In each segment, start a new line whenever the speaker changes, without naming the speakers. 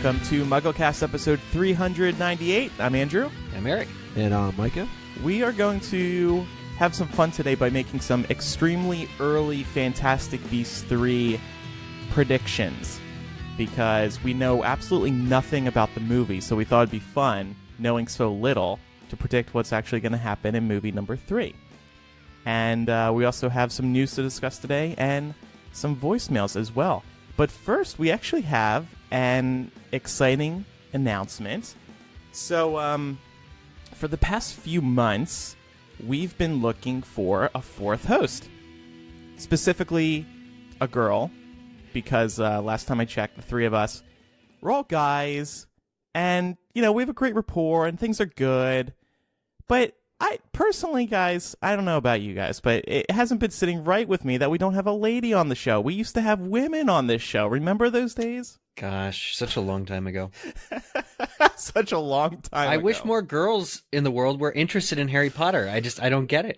Welcome to MuggleCast episode 398. I'm Andrew.
I'm Eric.
And I'm Micah.
We are going to have some fun today by making some extremely early Fantastic Beasts 3 predictions, because we know absolutely nothing about the movie, so we thought it'd be fun, knowing so little, to predict what's actually going to happen in movie number 3. And we also have some news to discuss today and some voicemails as well. But first, we actually have an exciting announcement. So, for the past few months, we've been looking for a fourth host. Specifically, a girl. Because last time I checked, the three of us, we're all guys. And, we have a great rapport and things are good. But I personally, guys, I don't know about you guys, but it hasn't been sitting right with me that we don't have a lady on the show. We used to have women on this show. Remember those days?
Gosh, such a long time ago.
Such a long time ago.
I wish more girls in the world were interested in Harry Potter. I don't get it.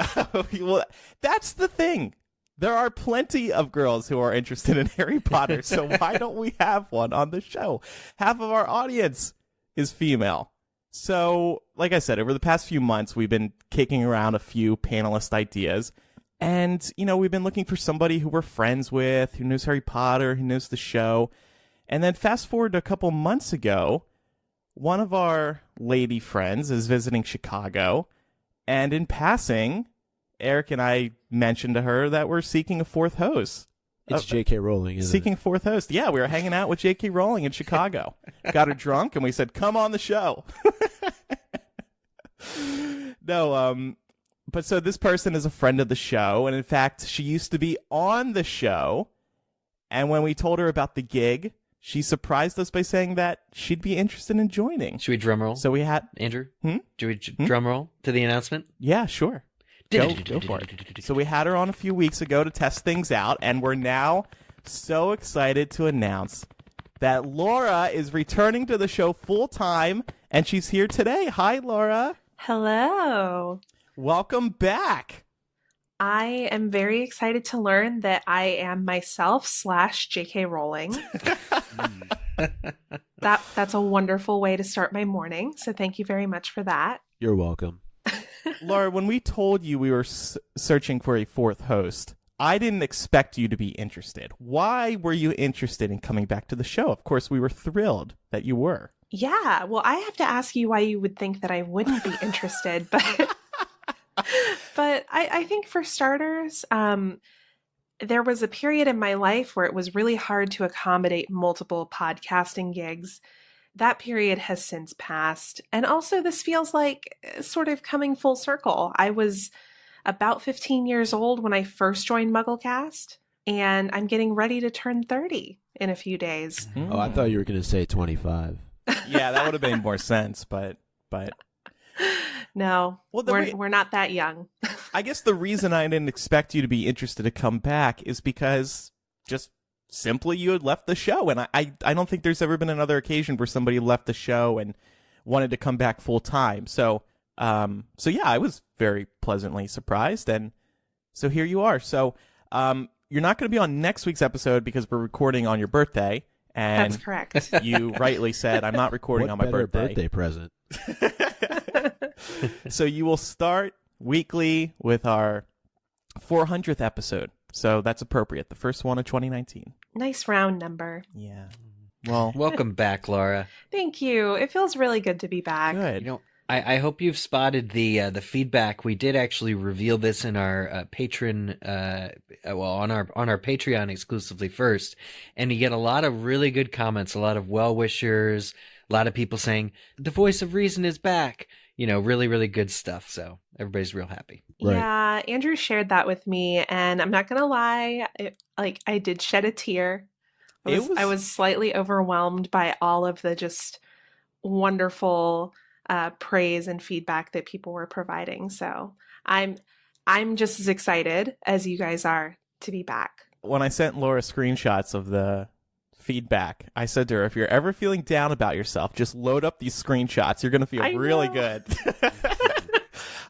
Well, that's the thing. There are plenty of girls who are interested in Harry Potter, so why don't we have one on the show? Half of our audience is female. So, like I said, over the past few months, we've been kicking around a few panelist ideas. And, we've been looking for somebody who we're friends with, who knows Harry Potter, who knows the show. And then fast forward to a couple months ago, one of our lady friends is visiting Chicago. And in passing, Eric and I mentioned to her that we're seeking a fourth host.
It's J.K. Rowling, isn't
Seeking a fourth host. Yeah, we were hanging out with J.K. Rowling in Chicago. Got her drunk, and we said, come on the show. No, but so this person is a friend of the show, and in fact, she used to be on the show, and when we told her about the gig, she surprised us by saying that she'd be interested in joining.
Should we drum roll?
So we had...
Andrew? Should we drum roll to the announcement?
Yeah, sure. Go for it. So we had her on a few weeks ago to test things out, and we're now so excited to announce that Laura is returning to the show full-time, and she's here today. Hi, Laura.
Hello.
Welcome back.
I am very excited to learn that I am myself / J.K. Rowling. That's a wonderful way to start my morning, so thank you very much for that.
You're welcome.
Laura, when we told you we were searching for a fourth host, I didn't expect you to be interested. Why were you interested in coming back to the show? Of course, we were thrilled that you were.
Yeah, well, I have to ask you why you would think that I wouldn't be interested, but I think for starters, there was a period in my life where it was really hard to accommodate multiple podcasting gigs. That period has since passed. And also this feels like sort of coming full circle. I was about 15 years old when I first joined MuggleCast, and I'm getting ready to turn 30 in a few days.
Oh, I thought you were going to say 25.
Yeah, that would have made more sense, but...
No, well, we're not that young.
I guess the reason I didn't expect you to be interested to come back is because just... simply you had left the show, and I don't think there's ever been another occasion where somebody left the show and wanted to come back full time. So yeah, I was very pleasantly surprised, and so here you are. So you're not going to be on next week's episode because we're recording on your birthday, and
that's correct.
You rightly said I'm not recording on my
birthday present.
So you will start weekly with our 400th episode. So that's appropriate. The first one of 2019.
Nice round number.
Yeah. Well,
welcome back, Laura.
Thank you. It feels really good to be back.
Good.
I hope you've spotted the feedback. We did actually reveal this in our patron, on our Patreon exclusively first, and you get a lot of really good comments, a lot of well wishers, a lot of people saying the voice of reason is back. Really, really good stuff. So everybody's real happy.
Right.
Yeah, Andrew shared that with me, and I'm not gonna lie, I did shed a tear. I was slightly overwhelmed by all of the just wonderful praise and feedback that people were providing. So I'm just as excited as you guys are to be back.
When I sent Laura screenshots of the feedback, I said to her, if you're ever feeling down about yourself, just load up these screenshots. You're going to feel really good.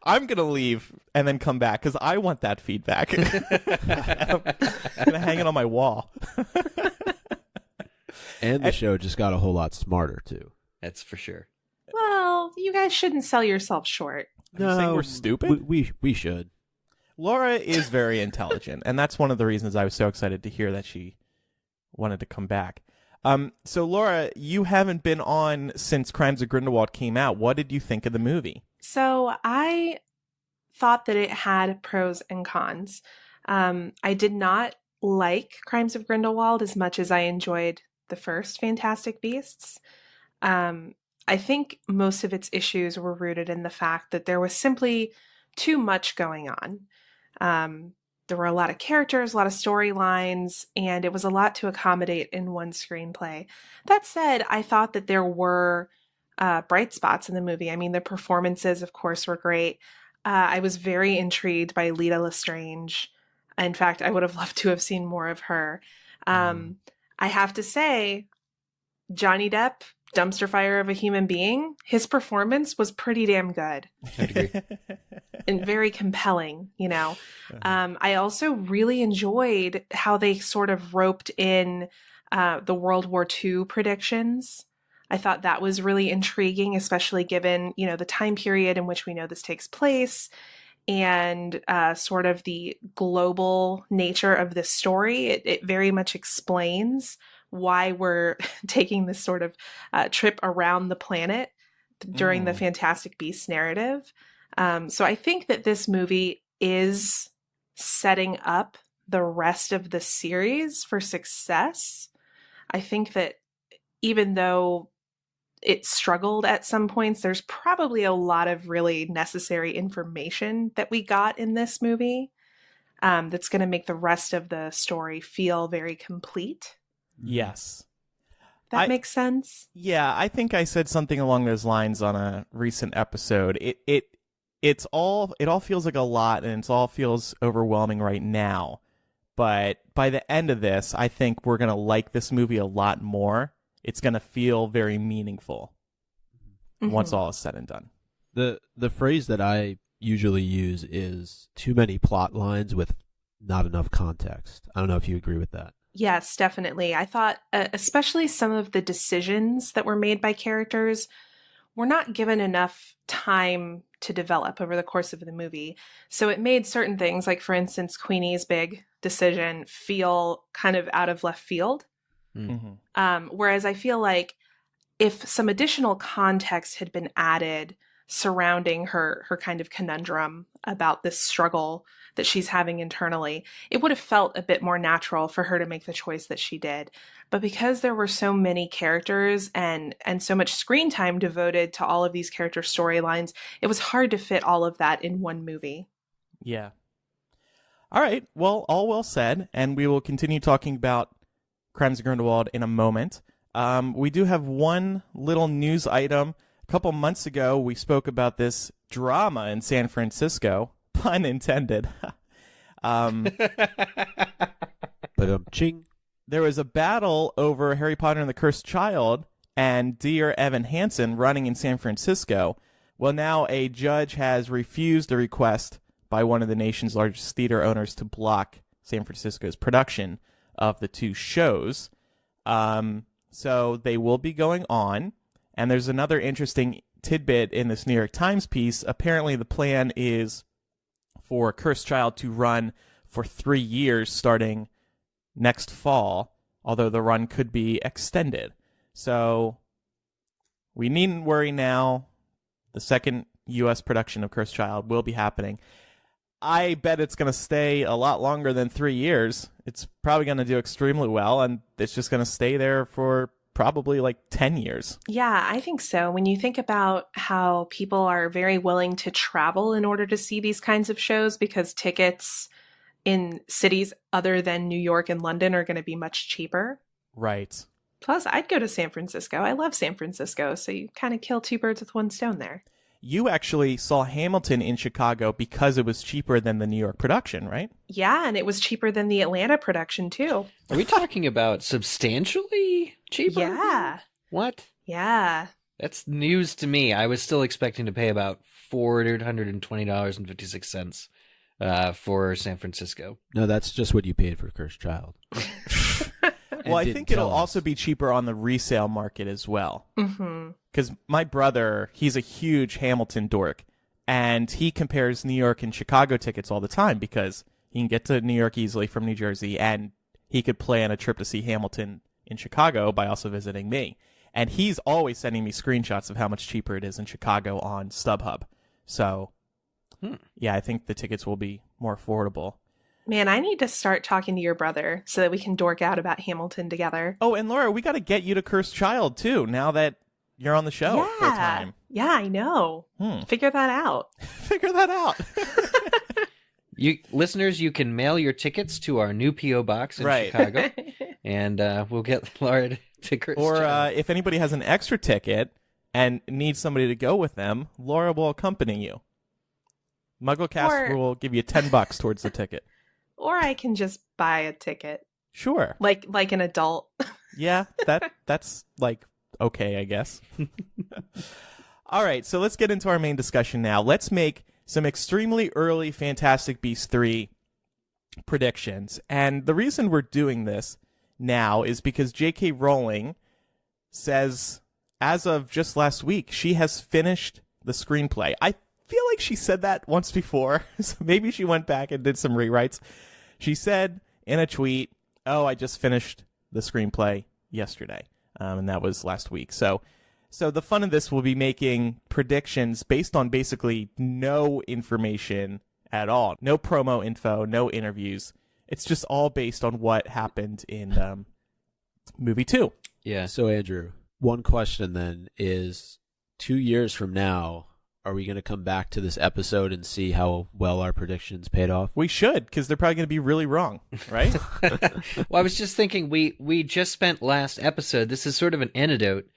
I'm going to leave and then come back because I want that feedback. I'm going to hang it on my wall.
And the show just got a whole lot smarter, too.
That's for sure.
Well, you guys shouldn't sell yourself short.
Are you saying we're stupid?
We should.
Laura is very intelligent, and that's one of the reasons I was so excited to hear that she wanted to come back. So, Laura, you haven't been on since Crimes of Grindelwald came out. What did you think of the movie?
So I thought that it had pros and cons. I did not like Crimes of Grindelwald as much as I enjoyed the first Fantastic Beasts. I think most of its issues were rooted in the fact that there was simply too much going on. There were a lot of characters, a lot of storylines, and it was a lot to accommodate in one screenplay. That said, I thought that there were bright spots in the movie. I mean, the performances, of course, were great. I was very intrigued by Lita Lestrange. In fact, I would have loved to have seen more of her. I have to say, Johnny Depp, dumpster fire of a human being, his performance was pretty damn good.
I'd agree.
And very compelling, you know. I also really enjoyed how they sort of roped in the World War II predictions. I thought that was really intriguing, especially given, you know, the time period in which we know this takes place and sort of the global nature of this story. It very much explains why we're taking this sort of trip around the planet during the Fantastic Beasts narrative. So I think that this movie is setting up the rest of the series for success. I think that even though it struggled at some points, there's probably a lot of really necessary information that we got in this movie that's going to make the rest of the story feel very complete.
Yes.
That makes sense?
Yeah, I think I said something along those lines on a recent episode. It all feels like a lot, and it all feels overwhelming right now. But by the end of this, I think we're going to like this movie a lot more. It's going to feel very meaningful once all is said and done.
The phrase that I usually use is too many plot lines with not enough context. I don't know if you agree with that.
Yes, definitely. I thought especially some of the decisions that were made by characters were not given enough time to develop over the course of the movie. So it made certain things, like for instance, Queenie's big decision, feel kind of out of left field. Whereas I feel like if some additional context had been added surrounding her kind of conundrum about this struggle that she's having internally, it would have felt a bit more natural for her to make the choice that she did. But because there were so many characters and so much screen time devoted to all of these character storylines, it was hard to fit all of that in one movie.
Yeah. All right. Well, all well said, and we will continue talking about Crimes of Grindelwald in a moment. We do have one little news item. A couple months ago, we spoke about this drama in San Francisco. Pun intended.
But ching.
There was a battle over Harry Potter and the Cursed Child and Dear Evan Hansen running in San Francisco. Well, now a judge has refused a request by one of the nation's largest theater owners to block San Francisco's production of the two shows. So they will be going on. And there's another interesting tidbit in this New York Times piece. Apparently the plan is for Cursed Child to run for 3 years starting next fall, although the run could be extended. So we needn't worry now. The second U.S. production of Cursed Child will be happening. I bet it's going to stay a lot longer than 3 years. It's probably going to do extremely well, and it's just going to stay there for probably like 10 years.
Yeah, I think so. When you think about how people are very willing to travel in order to see these kinds of shows because tickets in cities other than New York and London are going to be much cheaper.
Right.
Plus, I'd go to San Francisco. I love San Francisco, so you kind of kill two birds with one stone there.
You actually saw Hamilton in Chicago because it was cheaper than the New York production, right?
Yeah, and it was cheaper than the Atlanta production, too.
Are we talking about substantially cheaper?
Yeah.
What?
Yeah.
That's news to me. I was still expecting to pay about $420.56 for San Francisco.
No, that's just what you paid for Cursed Child.
Well, I think it'll also be cheaper on the resale market as well. Because my brother, he's a huge Hamilton dork, and he compares New York and Chicago tickets all the time because he can get to New York easily from New Jersey, and he could plan a trip to see Hamilton in Chicago by also visiting me. And he's always sending me screenshots of how much cheaper it is in Chicago on StubHub. So, yeah, I think the tickets will be more affordable.
Man, I need to start talking to your brother so that we can dork out about Hamilton together.
Oh, and Laura, we got to get you to Cursed Child, too, now that you're on the show full time.
Yeah, I know. Figure that out.
Figure that out.
You listeners, you can mail your tickets to our new P.O. box in Chicago, and we'll get Laura to Cursed Child.
Or if anybody has an extra ticket and needs somebody to go with them, Laura will accompany you. MuggleCast will give you $10 towards the ticket.
Or I can just buy a ticket.
Sure.
Like an adult.
Yeah, that's like okay, I guess. All right, so let's get into our main discussion now. Let's make some extremely early Fantastic Beasts 3 predictions. And the reason we're doing this now is because J.K. Rowling says, as of just last week, she has finished the screenplay. I feel like she said that once before, so maybe she went back and did some rewrites. She said in a tweet, I just finished the screenplay yesterday, and that was last week. So the fun of this will be making predictions based on basically no information at all. No promo info, no interviews. It's just all based on what happened in movie 2.
Yeah.
So, Andrew, one question then is, 2 years from now, are we going to come back to this episode and see how well our predictions paid off?
We should, because they're probably going to be really wrong, right?
Well, I was just thinking, we just spent last episode, this is sort of an antidote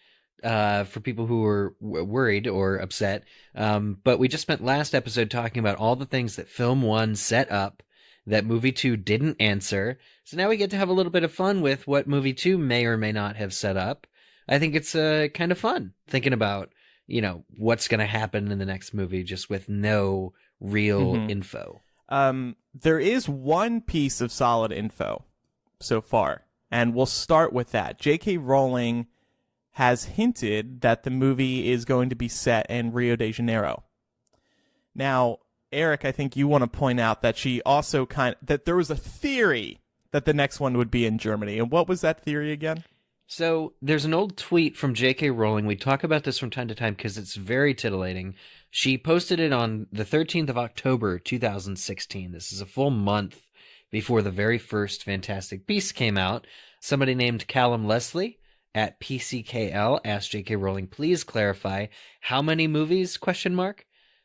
for people who were worried or upset, but we just spent last episode talking about all the things that film 1 set up that movie 2 didn't answer. So now we get to have a little bit of fun with what movie 2 may or may not have set up. I think it's kind of fun thinking about, what's going to happen in the next movie just with no real info.
There is one piece of solid info so far, and we'll start with that. J.K. Rowling has hinted that the movie is going to be set in Rio de Janeiro. Now, Eric, I think you want to point out that she also that there was a theory that the next one would be in Germany. And what was that theory again?
So there's an old tweet from J.K. Rowling. We talk about this from time to time because it's very titillating. She posted it on the 13th of October, 2016. This is a full month before the very first Fantastic Beasts came out. Somebody named Callum Leslie at PCKL asked J.K. Rowling, please clarify how many movies, ?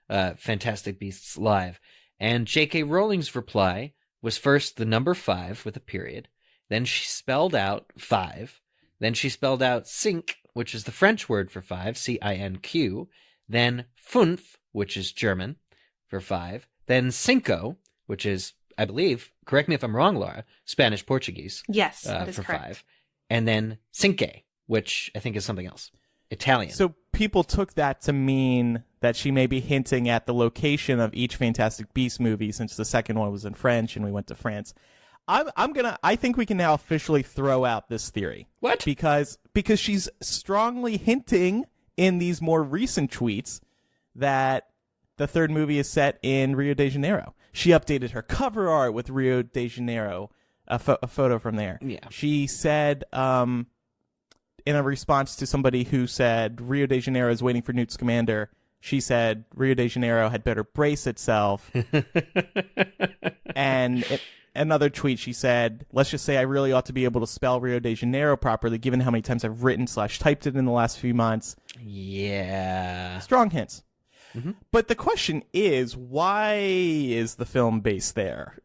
Fantastic Beasts Live. And J.K. Rowling's reply was first the number 5 with a period. Then she spelled out 5. Then she spelled out cinq, which is the French word for 5, C-I-N-Q. Then fünf, which is German, for 5. Then cinco, which is, I believe, correct me if I'm wrong, Laura, Spanish Portuguese.
Yes, that is
for
correct.
5. And then cinque, which I think is something else. Italian.
So people took that to mean that she may be hinting at the location of each Fantastic Beasts movie, since the second one was in French and we went to France. I think we can now officially throw out this theory.
What?
Because she's strongly hinting in these more recent tweets that the third movie is set in Rio de Janeiro. She updated her cover art with Rio de Janeiro, a photo from there.
Yeah.
She said, in a response to somebody who said Rio de Janeiro is waiting for Newt Scamander, she said Rio de Janeiro had better brace itself. And another tweet, she said, let's just say I really ought to be able to spell Rio de Janeiro properly, given how many times I've written / typed it in the last few months.
Yeah.
Strong hints.
Mm-hmm.
But the question is, why is the film based there?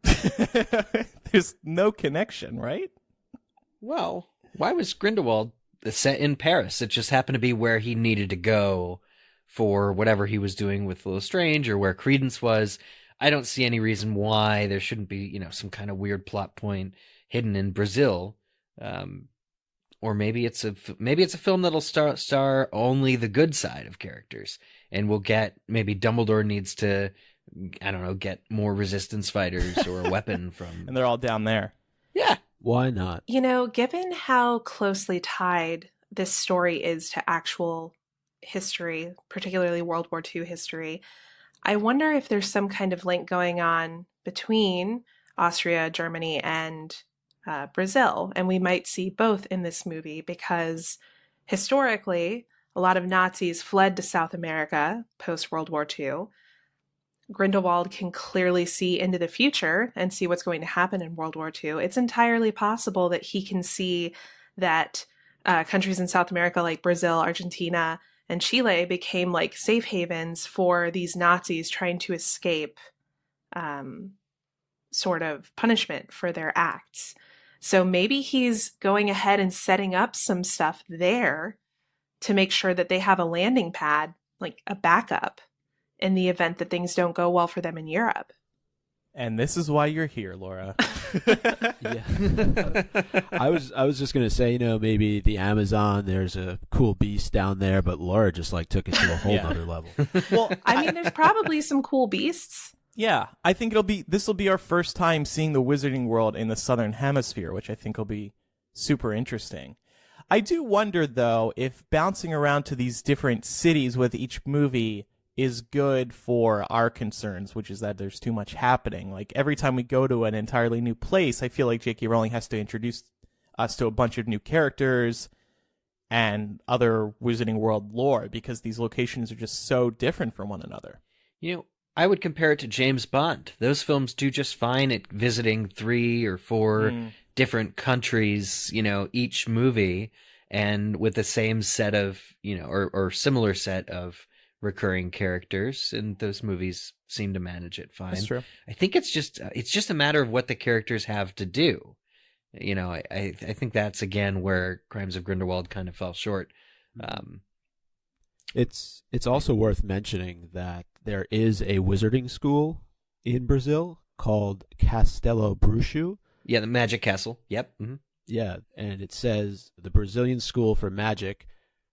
There's no connection, right?
Well, why was Grindelwald set in Paris? It just happened to be where he needed to go for whatever he was doing with Lestrange or where Credence was. I don't see any reason why there shouldn't be, some kind of weird plot point hidden in Brazil. Or maybe it's a film that'll star only the good side of characters, and we'll get maybe Dumbledore needs to, I don't know, get more resistance fighters or a weapon from.
And they're all down there.
Yeah.
Why not?
You know, given how closely tied this story is to actual history, particularly World War II history, I wonder if there's some kind of link going on between Austria, Germany, and Brazil. And we might see both in this movie because historically, a lot of Nazis fled to South America post-World War II. Grindelwald can clearly see into the future and see what's going to happen in World War II. It's entirely possible that he can see that countries in South America like Brazil, Argentina, and Chile became like safe havens for these Nazis trying to escape sort of punishment for their acts. So maybe he's going ahead and setting up some stuff there to make sure that they have a landing pad, like a backup, in the event that things don't go well for them in Europe.
And this is why you're here, Laura.
Yeah. I was just gonna say, maybe the Amazon, there's a cool beast down there, but Laura just like took it to a whole nother level.
Well,
I mean, there's probably some cool beasts.
Yeah, I think this will be our first time seeing the Wizarding World in the Southern Hemisphere, which I think will be super interesting. I do wonder, though, if bouncing around to these different cities with each movie is good for our concerns, which is that there's too much happening. Like, every time we go to an entirely new place, I feel like J.K. Rowling has to introduce us to a bunch of new characters and other Wizarding World lore, because these locations are just so different from one another.
I would compare it to James Bond. Those films do just fine at visiting 3 or 4 different countries, each movie, and with the same set of, or similar set of recurring characters, and those movies seem to manage it fine.
That's true.
I think it's just a matter of what the characters have to do. I think that's again where Crimes of Grindelwald kind of fell short.
It's also worth mentioning that there is a wizarding school in Brazil called Castelobruxo.
Yeah, the Magic Castle. Yep. Mm-hmm.
Yeah, and it says the Brazilian School for Magic,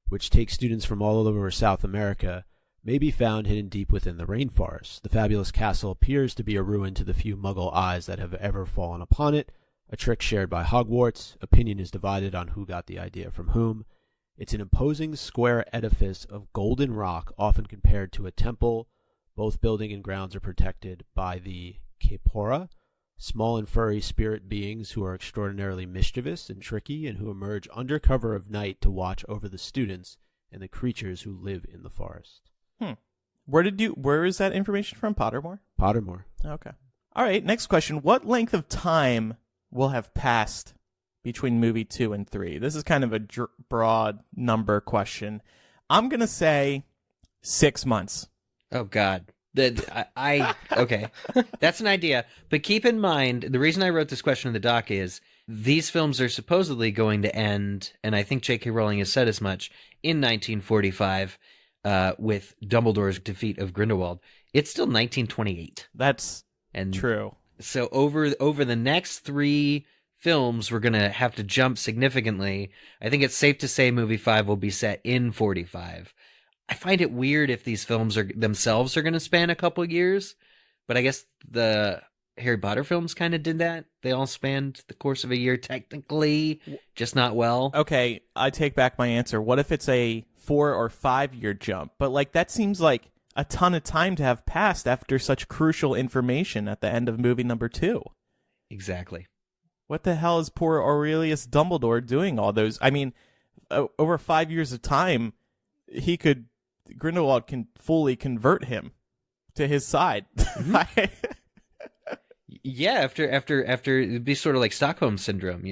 which takes students from all over South America, may be found hidden deep within the rainforest. The fabulous castle appears to be a ruin to the few Muggle eyes that have ever fallen upon it, a trick shared by Hogwarts. Opinion is divided on who got the idea from whom. It's an imposing square edifice of golden rock, often compared to a temple. Both building and grounds are protected by the Caipora, small and furry spirit beings who are extraordinarily mischievous and tricky, and who emerge under cover of night to watch over the students and the creatures who live in the forest.
Where is that information from? Pottermore?
Pottermore.
Okay. All right, next question. What length of time will have passed between movie 2 and 3? This is kind of a broad number question. I'm going to say 6 months.
Oh, God. Okay, that's an idea. But keep in mind, the reason I wrote this question in the doc is these films are supposedly going to end, and I think J.K. Rowling has said as much, in 1945 with Dumbledore's defeat of Grindelwald. It's still 1928.
That's true.
So over the next 3 films, we're going to have to jump significantly. I think it's safe to say movie 5 will be set in 45. I find it weird if these films themselves are going to span a couple years, but I guess the Harry Potter films kind of did that. They all spanned the course of a year technically, just not well.
Okay, I take back my answer. What if it's a 4 or 5 year jump? But that seems like a ton of time to have passed after such crucial information at the end of movie number 2.
Exactly.
What the hell is poor Aurelius Dumbledore doing all those? I mean, over 5 years of time, Grindelwald can fully convert him to his side. Mm-hmm.
Yeah, after it'd be sort of like Stockholm syndrome,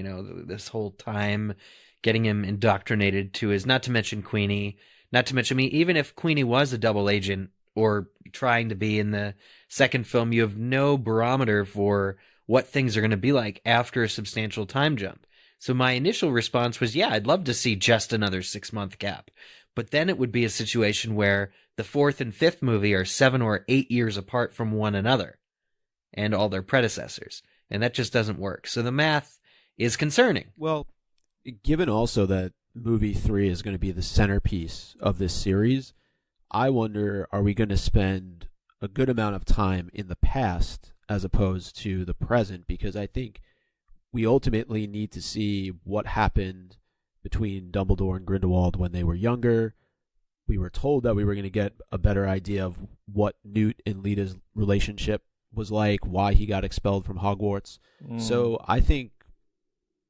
this whole time getting him indoctrinated to his, not to mention Queenie, not to mention me, even if Queenie was a double agent or trying to be in the second film, you have no barometer for what things are going to be like after a substantial time jump. So my initial response was, yeah, I'd love to see just another 6-month gap. But then it would be a situation where the 4th and 5th movie are 7 or 8 years apart from one another and all their predecessors. And that just doesn't work. So the math is concerning.
Well, given also that movie 3 is going to be the centerpiece of this series, I wonder, are we going to spend a good amount of time in the past as opposed to the present? Because I think we ultimately need to see what happened between Dumbledore and Grindelwald when they were younger. We were told that we were going to get a better idea of what Newt and Lita's relationship was like, why he got expelled from Hogwarts. So I think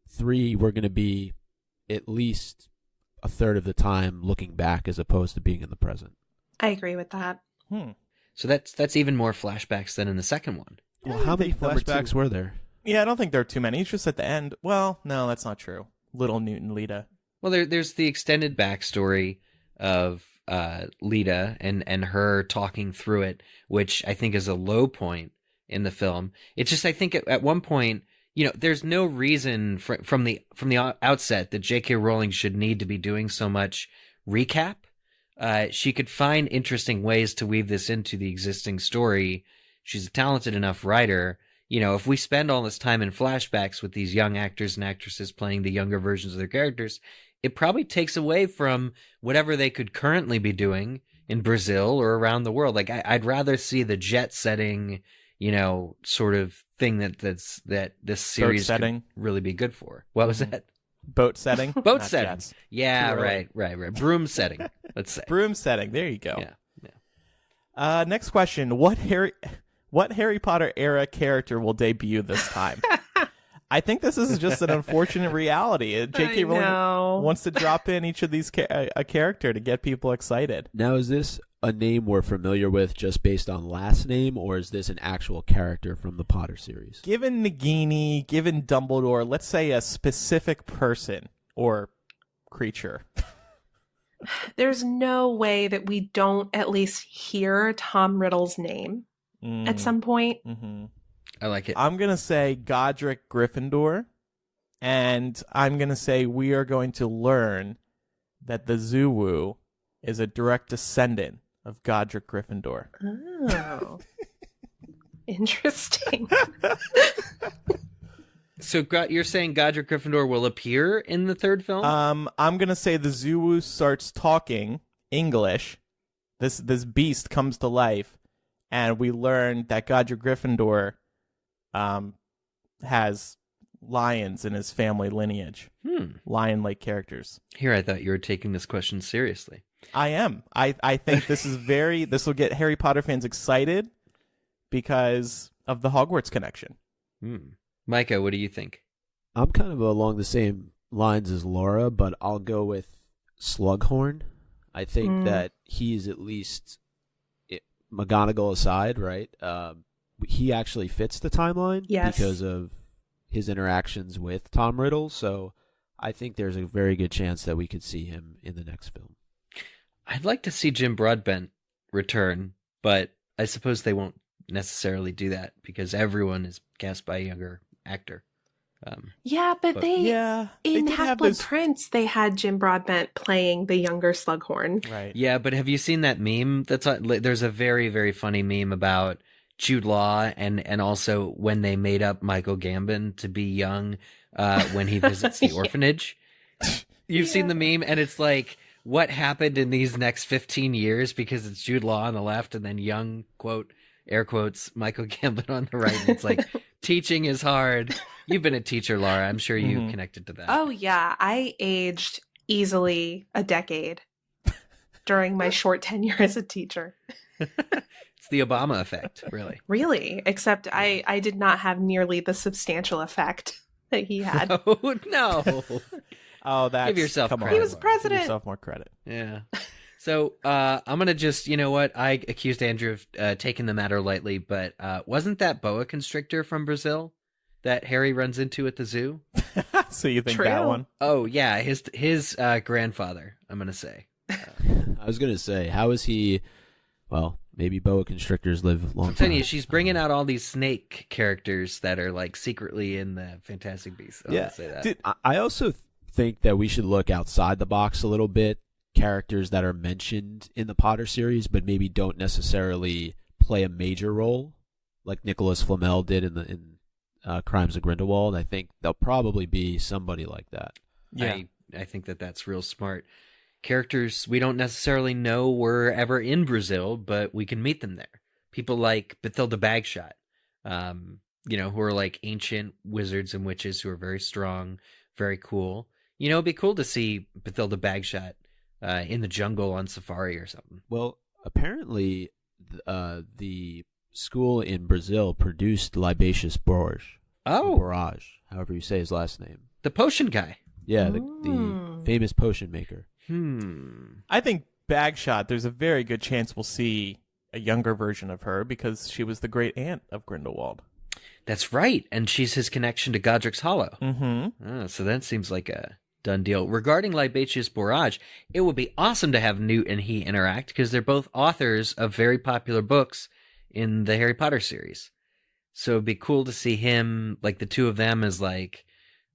3, we're going to be at least a third of the time looking back as opposed to being in the present.
I agree with that.
So that's even more flashbacks than in the second one.
Well, how many flashbacks were there?
Yeah, I don't think there are too many. It's just at the end. Well, no, that's not true. Little Newt and Lita.
Well, there's the extended backstory of Lita and her talking through it, which I think is a low point in the film. It's just, I think at one point, there's no reason from the outset that J.K. Rowling should need to be doing so much recap. She could find interesting ways to weave this into the existing story. She's a talented enough writer. If we spend all this time in flashbacks with these young actors and actresses playing the younger versions of their characters, it probably takes away from whatever they could currently be doing in Brazil or around the world. Like, I'd rather see the jet setting, sort of thing that this series could really be good for. What was that?
Boat setting?
Boat setting. Jets. Yeah, right. Broom setting, let's say.
Broom setting. There you go.
Yeah.
Next question. What Harry Potter era character will debut this time? I think this is just an unfortunate reality. J.K. Rowling wants to drop in each of these a character to get people excited.
Now, is this a name we're familiar with just based on last name, or is this an actual character from the Potter series?
Given Nagini, given Dumbledore, let's say a specific person or creature.
There's no way that we don't at least hear Tom Riddle's name at some point.
Mm-hmm.
I like it.
I'm going to say Godric Gryffindor, and I'm going to say we are going to learn that the Zouwu is a direct descendant of Godric Gryffindor.
Oh. Interesting.
So you're saying Godric Gryffindor will appear in the third film?
I'm going to say the Zouwu starts talking English. This beast comes to life, and we learn that Godric Gryffindor has lions in his family lineage. Lion-like characters.
Here, I thought you were taking this question seriously.
I am. I think this will get Harry Potter fans excited because of the Hogwarts connection.
Micah, what do you think?
I'm kind of along the same lines as Laura, but I'll go with Slughorn. I think that he's at least, McGonagall aside, right? He actually fits the timeline because of his interactions with Tom Riddle. So I think there's a very good chance that we could see him in the next film.
I'd like to see Jim Broadbent return, but I suppose they won't necessarily do that because everyone is cast by a younger actor.
But in Half-Blood Prince, they had Jim Broadbent playing the younger Slughorn.
Right.
Yeah, but have you seen that meme? There's a very, very funny meme about Jude Law and also when they made up Michael Gambon to be young when he visits the orphanage. You've seen the meme, and it's like, what happened in these next 15 years, because it's Jude Law on the left and then young, quote, air quotes, Michael Gambon on the right. And it's like, teaching is hard. You've been a teacher, Laura. I'm sure you connected to that.
Oh, yeah. I aged easily a decade during my short tenure as a teacher.
It's the Obama effect, really.
Really? Except I did not have nearly the substantial effect that he had.
Oh, no.
Oh,
give yourself credit.
He was president.
Give yourself more credit.
Yeah. So I'm going to just, you know what? I accused Andrew of taking the matter lightly, but wasn't that boa constrictor from Brazil that Harry runs into at the zoo?
So you think
True.
that one?
Oh, yeah. His grandfather, I'm going to say.
I was going to say, how is he... Well, maybe boa constrictors live long.
I'm telling you, she's bringing out all these snake characters that are like secretly in the Fantastic Beasts.
Yeah.
Say that.
I also think that we should look outside the box a little bit. Characters that are mentioned in the Potter series, but maybe don't necessarily play a major role, like Nicholas Flamel did in Crimes of Grindelwald. I think there'll probably be somebody like that.
Yeah, I think that's real smart. Characters we don't necessarily know were ever in Brazil, but we can meet them there. People like Bathilda Bagshot. who are like ancient wizards and witches who are very strong, very cool. It'd be cool to see Bathilda Bagshot in the jungle on safari or something.
Well, apparently the school in Brazil produced Libatius Borage.
Oh.
Borage, however you say his last name.
The potion guy.
Yeah, the famous potion maker.
I think Bagshot, there's a very good chance we'll see a younger version of her because she was the great aunt of Grindelwald.
That's right, and she's his connection to Godric's Hollow.
Mm-hmm.
So that seems like a done deal. Regarding Libatius Borage, it would be awesome to have Newt and he interact because they're both authors of very popular books in the Harry Potter series. So it'd be cool to see him, like the two of them as like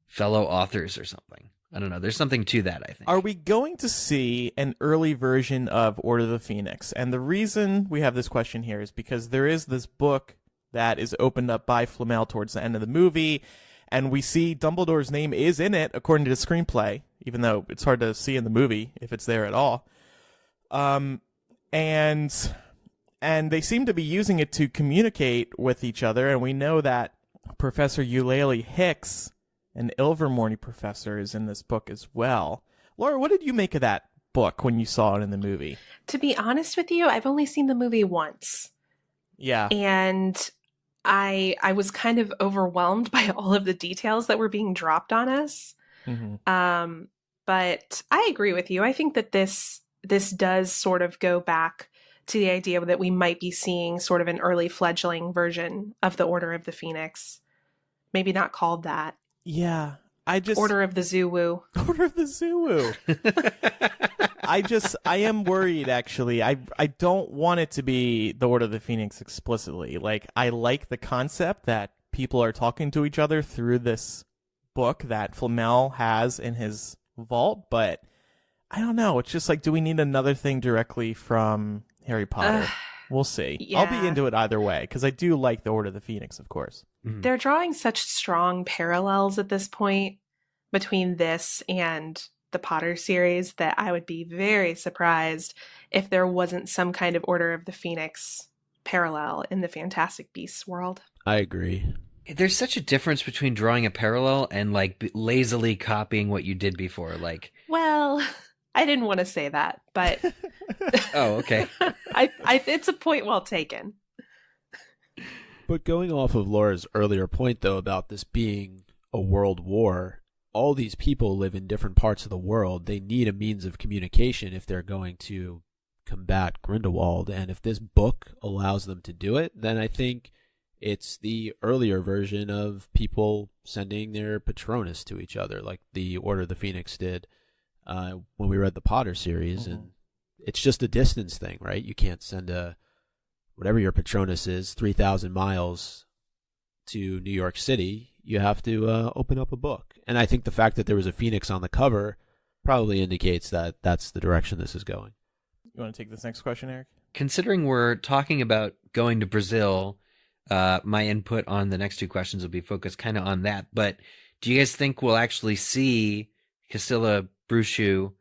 fellow authors or something. I don't know. There's something to that, I think.
Are we going to see an early version of Order of the Phoenix? And the reason we have this question here is because there is this book that is opened up by Flamel towards the end of the movie, and we see Dumbledore's name is in it, according to the screenplay, even though it's hard to see in the movie if it's there at all. And they seem to be using it to communicate with each other, and we know that Professor Eulalie Hicks, an Ilvermorny professor, is in this book as well. Laura, what did you make of that book when you saw it in the movie?
To be honest with you, I've only seen the movie once.
Yeah.
And I was kind of overwhelmed by all of the details that were being dropped on us.
Mm-hmm.
But I agree with you. I think that this does sort of go back to the idea that we might be seeing sort of an early fledgling version of the Order of the Phoenix. Maybe not called that.
Yeah.
Order of the Zouwu.
Order of the Zouwu. I am worried, actually. I don't want it to be the Order of the Phoenix explicitly. Like, I like the concept that people are talking to each other through this book that Flamel has in his vault, but I don't know. It's just like, do we need another thing directly from Harry Potter? We'll see.
Yeah.
I'll be into it either way, because I do like the Order of the Phoenix, of course.
They're drawing such strong parallels at this point between this and the Potter series that I would be very surprised if there wasn't some kind of Order of the Phoenix parallel in the Fantastic Beasts world.
I agree.
There's such a difference between drawing a parallel and like lazily copying what you did before. Like,
well, I didn't want to say that, but
oh, okay.
It's a point well taken.
But going off of Laura's earlier point, though, about this being a world war, all these people live in different parts of the world. They need a means of communication if they're going to combat Grindelwald. And if this book allows them to do it, then I think it's the earlier version of people sending their Patronus to each other, like the Order of the Phoenix did when we read the Potter series. Mm-hmm. And it's just a distance thing, right? You can't send whatever your Patronus is, 3,000 miles to New York City. You have to open up a book. And I think the fact that there was a phoenix on the cover probably indicates that that's the direction this is going.
You want to take this next question, Eric?
Considering we're talking about going to Brazil, my input on the next two questions will be focused kind of on that. But do you guys think we'll actually see Castelobruxo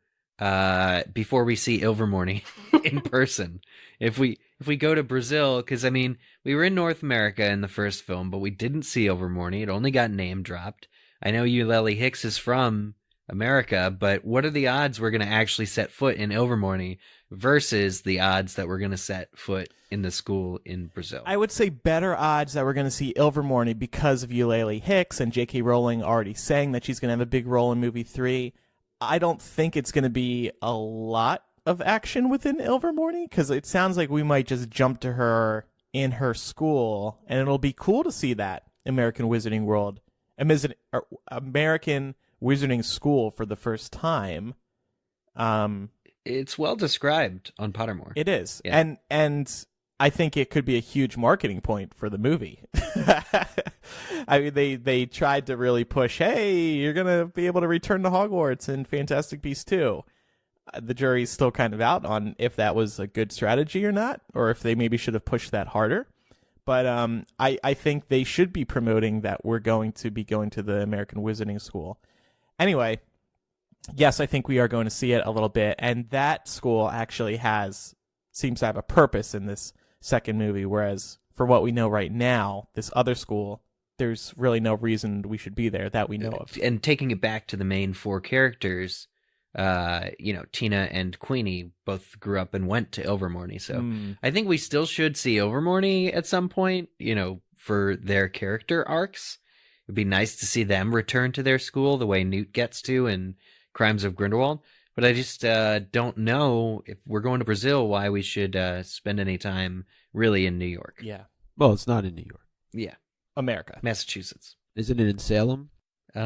before we see Ilvermorny in person? If we go to Brazil, because, I mean, we were in North America in the first film, but we didn't see Ilvermorny. It only got name dropped. I know Eulalie Hicks is from America, but what are the odds we're going to actually set foot in Ilvermorny versus the odds that we're going to set foot in the school in Brazil?
I would say better odds that we're going to see Ilvermorny because of Eulalie Hicks and J.K. Rowling already saying that she's going to have a big role in movie 3. I don't think it's going to be a lot of action within Ilvermorny, because it sounds like we might just jump to her in her school, and it'll be cool to see that American Wizarding World, American Wizarding School for the first time.
It's well described on Pottermore.
It is,
yeah.
and I think it could be a huge marketing point for the movie. I mean, they tried to really push, hey, you're gonna be able to return to Hogwarts in Fantastic Beasts 2. The jury's still kind of out on if that was a good strategy or not, or if they maybe should have pushed that harder. But I think they should be promoting that we're going to be going to the American Wizarding School. Anyway, yes, I think we are going to see it a little bit, and that school actually seems to have a purpose in this second movie, whereas for what we know right now, this other school there's really no reason we should be there that we know of.
And taking it back to the main four characters, Tina and Queenie both grew up and went to Ilvermorny. So I think we still should see Ilvermorny at some point, for their character arcs. It'd be nice to see them return to their school the way Newt gets to in Crimes of Grindelwald. But I just don't know if we're going to Brazil why we should spend any time really in New York.
Yeah.
Well, it's not in New York.
Yeah.
America.
Massachusetts.
Isn't it in Salem?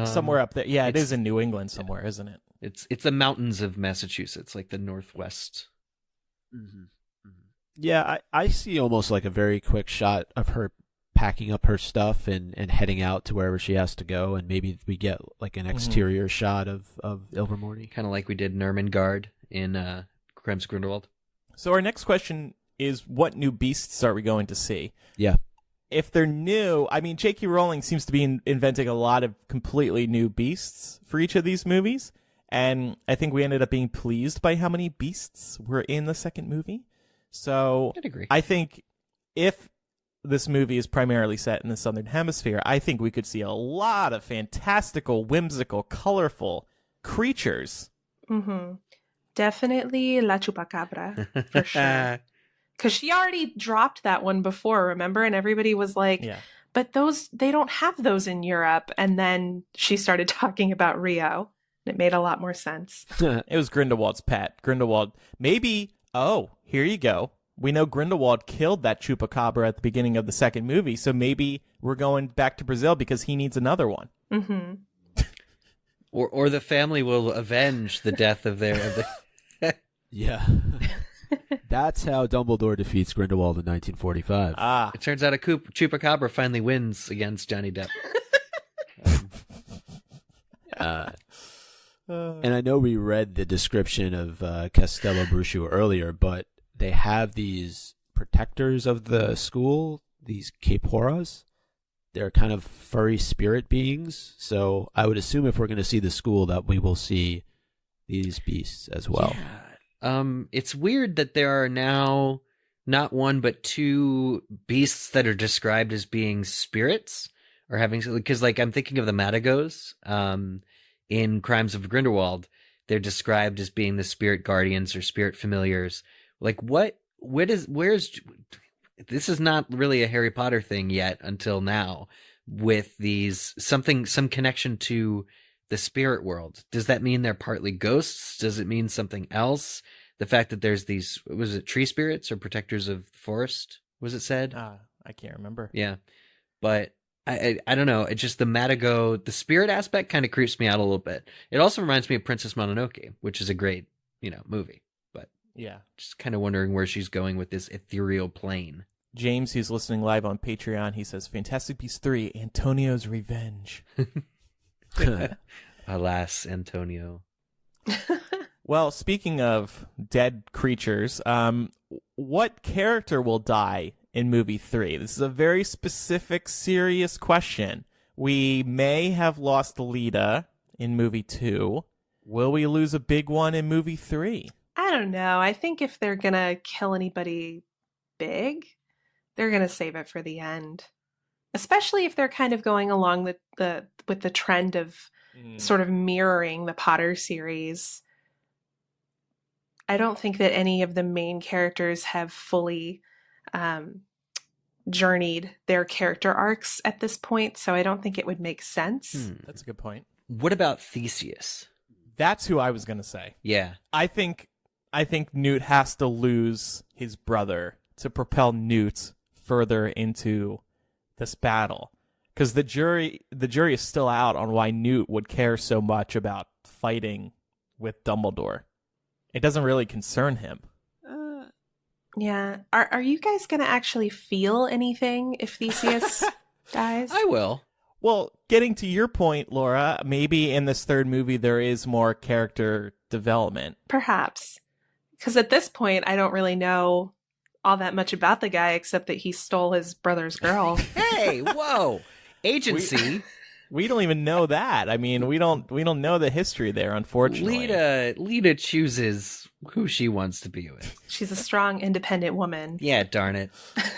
Somewhere up there. Yeah, it is in New England somewhere, isn't it?
It's the mountains of Massachusetts, like the Northwest.
Mm-hmm. Yeah, I see almost like a very quick shot of her packing up her stuff and heading out to wherever she has to go, and maybe we get like an exterior shot of Ilvermorny.
Kind of like we did in Ermengarde in Crimes of Grindelwald.
So our next question is, what new beasts are we going to see?
Yeah.
If they're new, I mean, J.K. Rowling seems to be inventing a lot of completely new beasts for each of these movies, and I think we ended up being pleased by how many beasts were in the second movie. So
I'd agree.
I think if this movie is primarily set in the Southern Hemisphere, I think we could see a lot of fantastical, whimsical, colorful creatures.
Mm-hmm. Definitely La Chupacabra, for sure. Because she already dropped that one before, remember? And everybody was like, but they don't have those in Europe. And then she started talking about Rio. It made a lot more sense.
It was Grindelwald's pet. Grindelwald, maybe, here you go. We know Grindelwald killed that Chupacabra at the beginning of the second movie, so maybe we're going back to Brazil because he needs another one.
Mm-hmm.
Or the family will avenge the death of their...
Yeah. That's how Dumbledore defeats Grindelwald in 1945.
It turns out a Chupacabra finally wins against Johnny Depp.
And I know we read the description of Castelobruxo earlier, but they have these protectors of the school, these Caporas. They're kind of furry spirit beings. So I would assume if we're going to see the school that we will see these beasts as well.
Yeah. It's weird that there are now not one but two beasts that are described as being spirits or having, because like I'm thinking of the Madagos in Crimes of Grindelwald. They're described as being the spirit guardians or spirit familiars. Like where's this is not really a Harry Potter thing yet until now with some connection to the spirit world. Does that mean they're partly ghosts? Does it mean something else? The fact that there's these, was it tree spirits or protectors of the forest? Was it said?
I can't remember.
Yeah. But I don't know. It's just the Madago, the spirit aspect kind of creeps me out a little bit. It also reminds me of Princess Mononoke, which is a great, movie. But
yeah,
just kind of wondering where she's going with this ethereal plane.
James, who's listening live on Patreon, he says, Fantastic Beasts 3, Antonio's Revenge.
Alas, Antonio.
Well, speaking of dead creatures, what character will die in movie 3? This is a very specific, serious question. We may have lost Lita in movie 2. Will we lose a big one in movie 3?
I don't know. I think if they're going to kill anybody big, they're going to save it for the end. Especially if they're kind of going along with the trend of sort of mirroring the Potter series. I don't think that any of the main characters have fully journeyed their character arcs at this point, so I don't think it would make sense.
That's a good point.
What about Theseus?
That's who I was going to say.
Yeah.
I think Newt has to lose his brother to propel Newt further into this battle, because the jury is still out on why Newt would care so much about fighting with Dumbledore. It doesn't really concern him.
Yeah. Are you guys going to actually feel anything if Theseus dies?
I will.
Well, getting to your point, Laura, maybe in this third movie there is more character development.
Perhaps. Because at this point, I don't really know all that much about the guy except that he stole his brother's girl.
Hey, whoa. Agency.
We don't even know that. I mean, we don't know the history there, unfortunately.
Lita chooses who she wants to be with.
She's a strong, independent woman.
Yeah, darn it.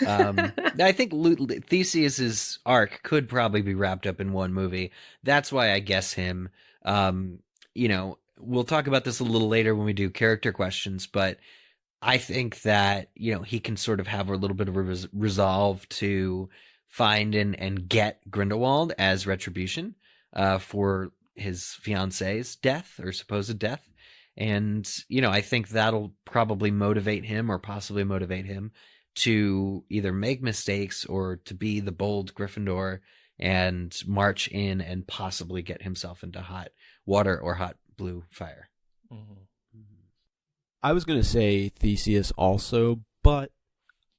I think Theseus's arc could probably be wrapped up in one movie. That's why I guess him. We'll talk about this a little later when we do character questions, but I think that, he can sort of have a little bit of a resolve to find and get Grindelwald as retribution for his fiance's death or supposed death. And, I think that'll probably motivate him or possibly motivate him to either make mistakes or to be the bold Gryffindor and march in and possibly get himself into hot water or hot blue fire.
Mm-hmm. I was going to say Theseus also, but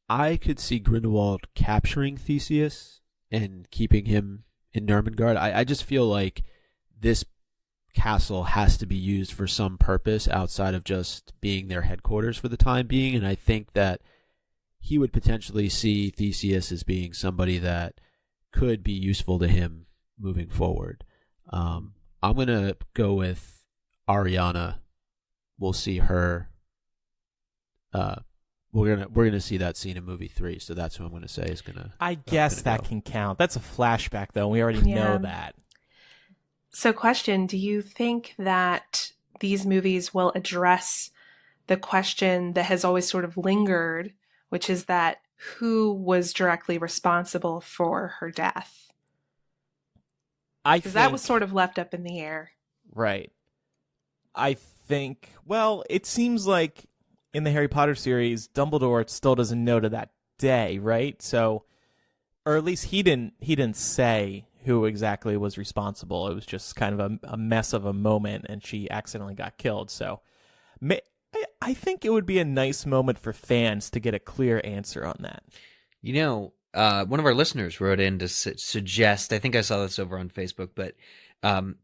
I could see Grindelwald capturing Theseus and keeping him in Nurmengard. I just feel like this castle has to be used for some purpose outside of just being their headquarters for the time being, and I think that he would potentially see Theseus as being somebody that could be useful to him moving forward. I'm going to go with Ariana. We'll see her. We're gonna see that scene in movie 3, so that's who I'm gonna say is gonna.
I guess that can count. That's a flashback, though. We already know that.
So, question: do you think that these movies will address the question that has always sort of lingered, which is that who was directly responsible for her death? Because that was sort of left up in the air.
Right. I think, well, it seems like in the Harry Potter series, Dumbledore still doesn't know to that day, right? So, or at least he didn't say who exactly was responsible. It was just kind of a mess of a moment, and she accidentally got killed. So, I think it would be a nice moment for fans to get a clear answer on that.
One of our listeners wrote in to suggest, I think I saw this over on Facebook, but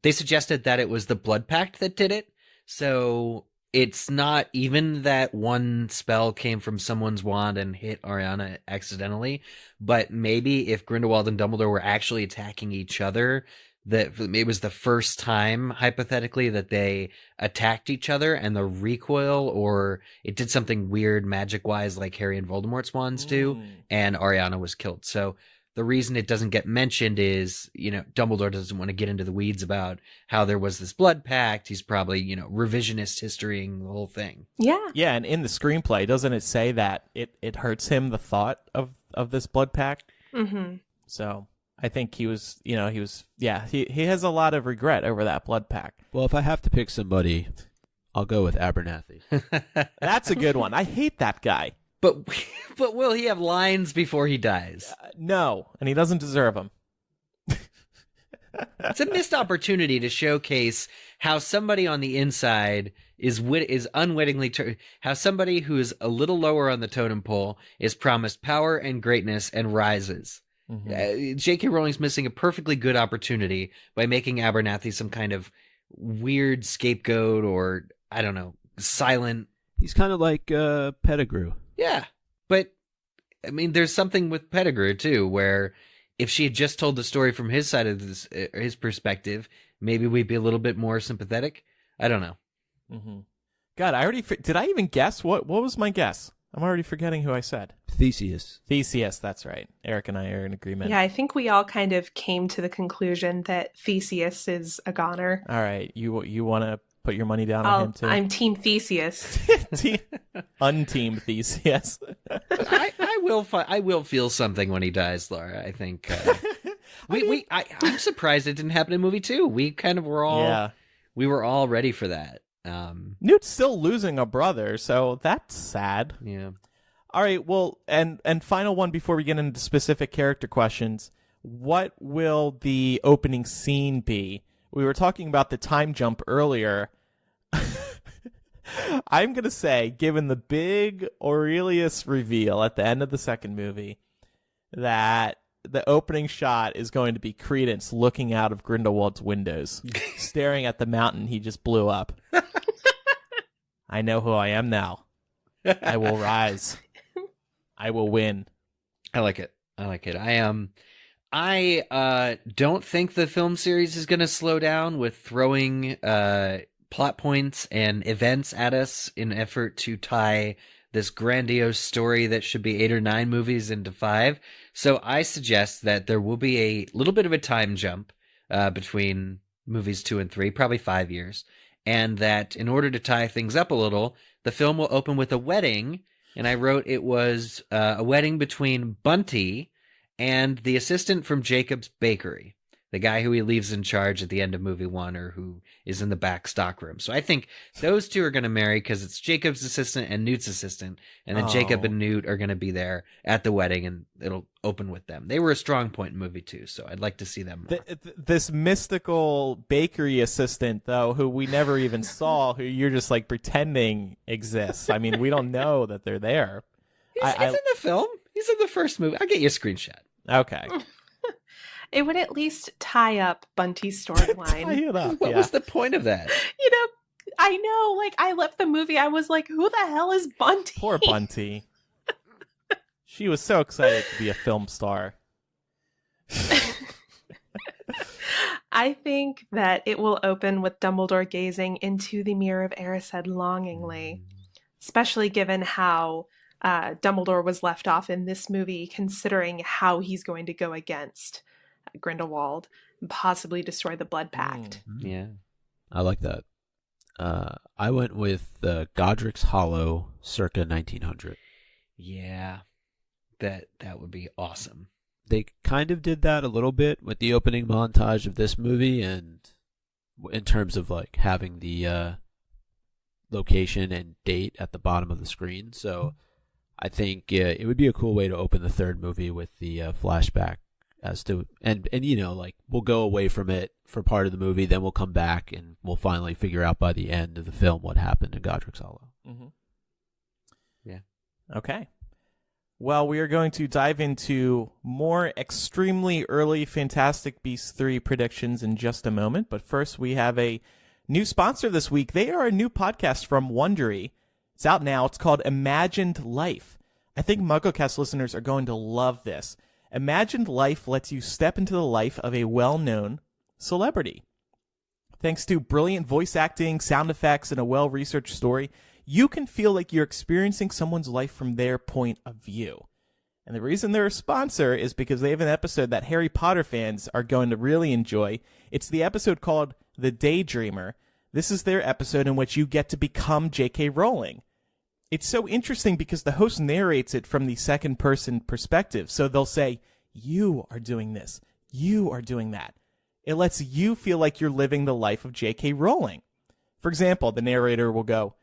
they suggested that it was the Blood Pact that did it. So it's not even that one spell came from someone's wand and hit Ariana accidentally, but maybe if Grindelwald and Dumbledore were actually attacking each other, that it was the first time, hypothetically, that they attacked each other, and the recoil, or it did something weird magic-wise like Harry and Voldemort's wands do, and Ariana was killed. So the reason it doesn't get mentioned is, Dumbledore doesn't want to get into the weeds about how there was this blood pact. He's probably, revisionist historying the whole thing.
Yeah.
Yeah, and in the screenplay, doesn't it say that it hurts him, the thought of this blood pact?
Mm-hmm.
So I think he has a lot of regret over that blood pact.
Well, if I have to pick somebody, I'll go with Abernathy.
That's a good one. I hate that guy.
But will he have lines before he dies?
No, and he doesn't deserve them.
It's a missed opportunity to showcase how somebody on the inside is unwittingly how somebody who is a little lower on the totem pole is promised power and greatness and rises. Mm-hmm. J.K. Rowling's missing a perfectly good opportunity by making Abernathy some kind of weird scapegoat, or I don't know, silent.
He's kind of like Pettigrew.
Yeah, but I mean, there's something with Pettigrew too, where if she had just told the story from his side of his perspective, maybe we'd be a little bit more sympathetic. I don't know.
Mm-hmm. God, did I even guess? What was my guess? I'm already forgetting who I said.
Theseus,
that's right. Eric and I are in agreement.
Yeah, I think we all kind of came to the conclusion that Theseus is a goner.
All right, you want to put your money down on him too?
I'm Team Theseus.
Unteam Theseus.
I will feel something when he dies, Laura. I think I'm surprised it didn't happen in movie 2. We kind of were all we were all ready for that.
Newt's still losing a brother, so that's sad.
Yeah.
All right, well, and final one before we get into specific character questions. What will the opening scene be? We were talking about the time jump earlier. I'm going to say, given the big Aurelius reveal at the end of the second movie, that the opening shot is going to be Credence looking out of Grindelwald's windows, staring at the mountain he just blew up. I know who I am now. I will rise. I will win.
I like it. I am. I don't think the film series is going to slow down with throwing plot points and events at us in an effort to tie this grandiose story that should be 8 or 9 movies into 5. So I suggest that there will be a little bit of a time jump between movies 2 and 3, probably 5 years. And that in order to tie things up a little, the film will open with a wedding. And I wrote it was a wedding between Bunty and the assistant from Jacob's Bakery, the guy who he leaves in charge at the end of movie 1 or who is in the back stockroom. So I think those two are going to marry because it's Jacob's assistant and Newt's assistant. And then Jacob and Newt are going to be there at the wedding and it'll open with them. They were a strong point in movie 2, so I'd like to see them more.
This mystical bakery assistant, though, who we never even saw, who you're just like pretending exists. I mean, we don't know that they're there.
He's in the film. He's in the first movie. I'll get you a screenshot.
Okay.
It would at least tie up Bunty's storyline.
Tie it up,
What was the point of that?
You know, I know, like, I left the movie, I was like, who the hell is Bunty?
Poor Bunty. She was so excited to be a film star.
I think that it will open with Dumbledore gazing into the mirror of Erised longingly, especially given how Dumbledore was left off in this movie, considering how he's going to go against Grindelwald and possibly destroy the Blood Pact.
Yeah.
I like that. I went with Godric's Hollow circa 1900.
Yeah. That would be awesome.
They kind of did that a little bit with the opening montage of this movie, and in terms of like having the location and date at the bottom of the screen. So I think it would be a cool way to open the third movie with the flashback as to, and you know, like we'll go away from it for part of the movie, then we'll come back and we'll finally figure out by the end of the film what happened to Godric's Hollow.
Mm-hmm.
Yeah.
Okay. Well, we are going to dive into more extremely early Fantastic Beasts 3 predictions in just a moment. But first, we have a new sponsor this week. They are a new podcast from Wondery. It's out now. It's called Imagined Life. I think MuggleCast listeners are going to love this. Imagined Life lets you step into the life of a well-known celebrity. Thanks to brilliant voice acting, sound effects, and a well-researched story, you can feel like you're experiencing someone's life from their point of view. And the reason they're a sponsor is because they have an episode that Harry Potter fans are going to really enjoy. It's the episode called The Daydreamer. This is their episode in which you get to become J.K. Rowling. It's so interesting because the host narrates it from the second-person perspective. So they'll say, you are doing this. You are doing that. It lets you feel like you're living the life of J.K. Rowling. For example, the narrator will go,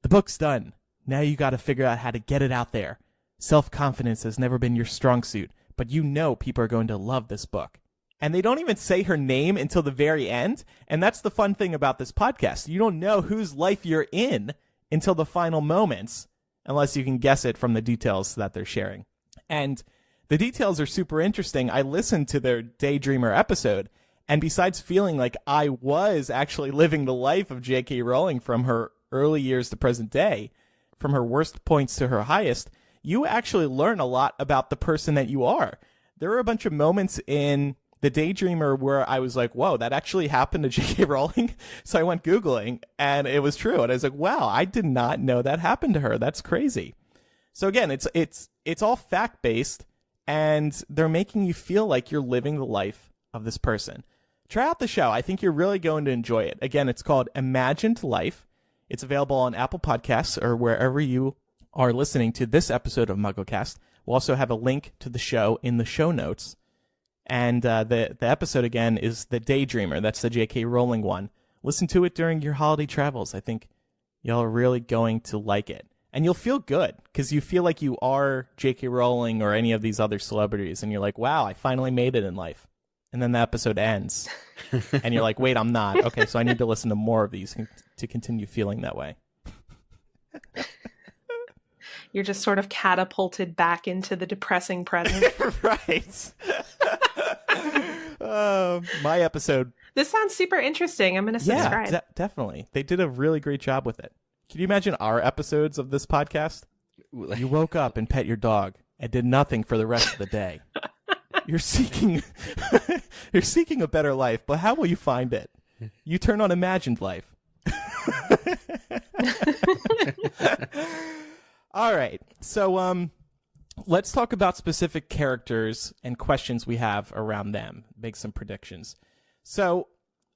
the book's done. Now you got to figure out how to get it out there. Self-confidence has never been your strong suit, but you know people are going to love this book. And they don't even say her name until the very end. And that's the fun thing about this podcast. You don't know whose life you're in until the final moments, unless you can guess it from the details that they're sharing. And the details are super interesting. I listened to their Daydreamer episode, and besides feeling like I was actually living the life of J.K. Rowling from her early years to present day, from her worst points to her highest, you actually learn a lot about the person that you are. There were a bunch of moments in the Daydreamer where I was like, whoa, that actually happened to J.K. Rowling? So I went Googling, and it was true. And I was like, wow, I did not know that happened to her. That's crazy. So again, it's all fact-based, and they're making you feel like you're living the life of this person. Try out the show. I think you're really going to enjoy it. Again, it's called Imagined Life. It's available on Apple Podcasts or wherever you are listening to this episode of MuggleCast. We'll also have a link to the show in the show notes. And the episode, again, is The Daydreamer. That's the J.K. Rowling one. Listen to it during your holiday travels. I think y'all are really going to like it. And you'll feel good because you feel like you are J.K. Rowling or any of these other celebrities. And you're like, wow, I finally made it in life. And then the episode ends. And you're like, wait, I'm not. Okay, so I need to listen to more of these to continue feeling that way.
You're just sort of catapulted back into the depressing present.
Right. My episode.
This sounds super interesting. I'm going to subscribe.
Yeah, definitely. They did a really great job with it. Can you imagine our episodes of this podcast? You woke up and pet your dog and did nothing for the rest of the day. You're seeking you're seeking a better life, but how will you find it? You turn on imagined life. All right. So let's talk about specific characters and questions we have around them. Make some predictions. So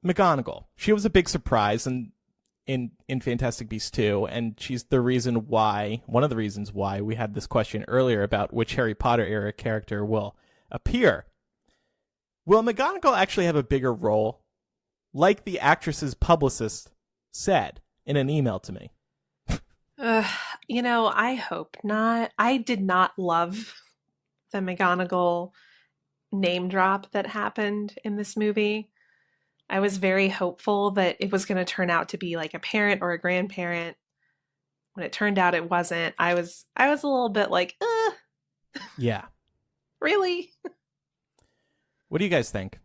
McGonagall, she was a big surprise in Fantastic Beasts 2, and she's one of the reasons why we had this question earlier about which Harry Potter era character will appear. Will McGonagall actually have a bigger role, like the actress's publicist said in an email to me?
I hope not. I did not love the McGonagall name drop that happened in this movie. I was very hopeful that it was going to turn out to be like a parent or a grandparent. When it turned out it wasn't, I was a little bit like,
Yeah.
Really?
What do you guys think?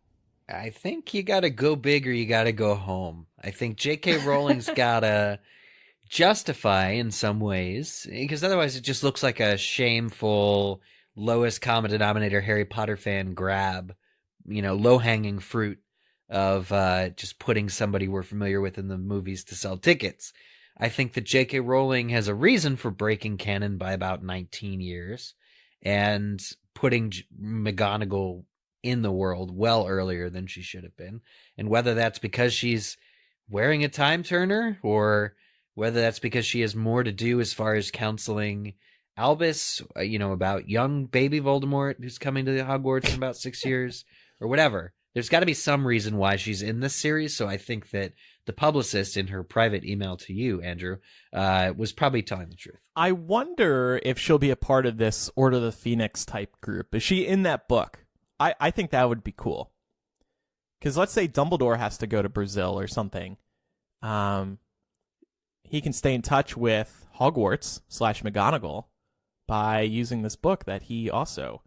I think you got to go big or you got to go home. I think J.K. Rowling's got to justify in some ways, because otherwise it just looks like a shameful, lowest common denominator Harry Potter fan grab, low-hanging fruit of just putting somebody we're familiar with in the movies to sell tickets. I think that J.K. Rowling has a reason for breaking canon by about 19 years and putting McGonagall in the world well earlier than she should have been. And whether that's because she's wearing a time turner or whether that's because she has more to do as far as counseling Albus, about young baby Voldemort who's coming to Hogwarts in about 6 years or whatever. There's got to be some reason why she's in this series, so I think that the publicist in her private email to you, Andrew, was probably telling the truth.
I wonder if she'll be a part of this Order of the Phoenix type group. Is she in that book? I think that would be cool. Because let's say Dumbledore has to go to Brazil or something. He can stay in touch with Hogwarts / McGonagall by using this book that he also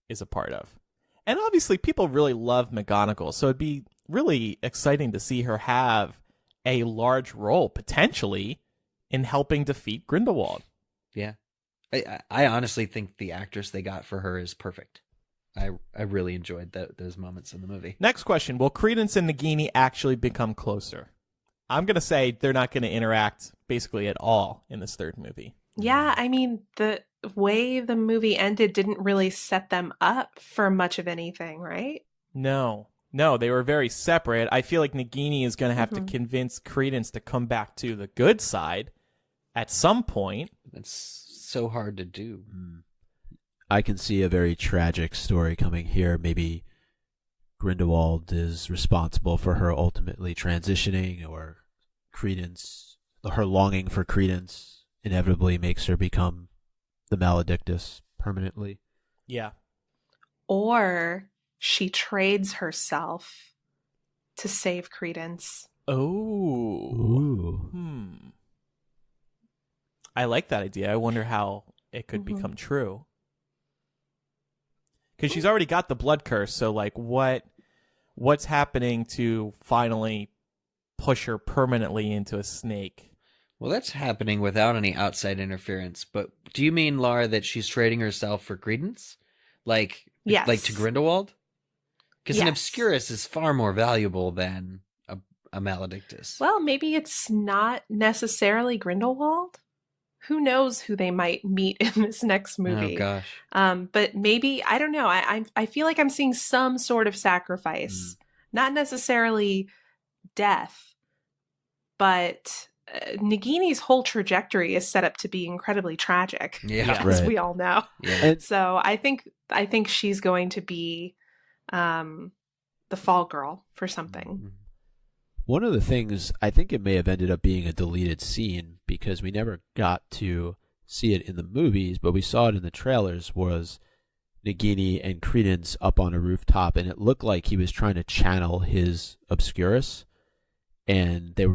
is a part of. And obviously, people really love McGonagall, so it'd be really exciting to see her have a large role, potentially, in helping defeat Grindelwald.
Yeah. I honestly think the actress they got for her is perfect. I really enjoyed those moments in the movie.
Next question. Will Credence and Nagini actually become closer? I'm going to say they're not going to interact basically at all in this third movie.
Yeah, I mean, the way the movie ended didn't really set them up for much of anything, right?
No, they were very separate. I feel like Nagini is going to have to convince Credence to come back to the good side at some point.
It's so hard to do.
I can see a very tragic story coming here. Maybe Grindelwald is responsible for her ultimately transitioning, or her longing for Credence inevitably makes her become the Maledictus permanently.
Yeah.
Or she trades herself to save Credence.
Oh.
Ooh.
I like that idea. I wonder how it could become true. Because she's already got the blood curse, so like what's happening to finally push her permanently into a snake?
Well, that's happening without any outside interference. But do you mean, Laura, that she's trading herself for Credence?
Yes.
Like to Grindelwald? Because an Obscurus is far more valuable than a Maledictus.
Well, maybe it's not necessarily Grindelwald. Who knows who they might meet in this next movie?
Oh, gosh.
But maybe, I don't know. I feel like I'm seeing some sort of sacrifice. Not necessarily death, but Nagini's whole trajectory is set up to be incredibly tragic.
Yeah,
as we all know.
Yeah.
So I think she's going to be the fall girl for something.
One of the things, I think it may have ended up being a deleted scene because we never got to see it in the movies, but we saw it in the trailers, was Nagini and Credence up on a rooftop, and it looked like he was trying to channel his Obscurus, and they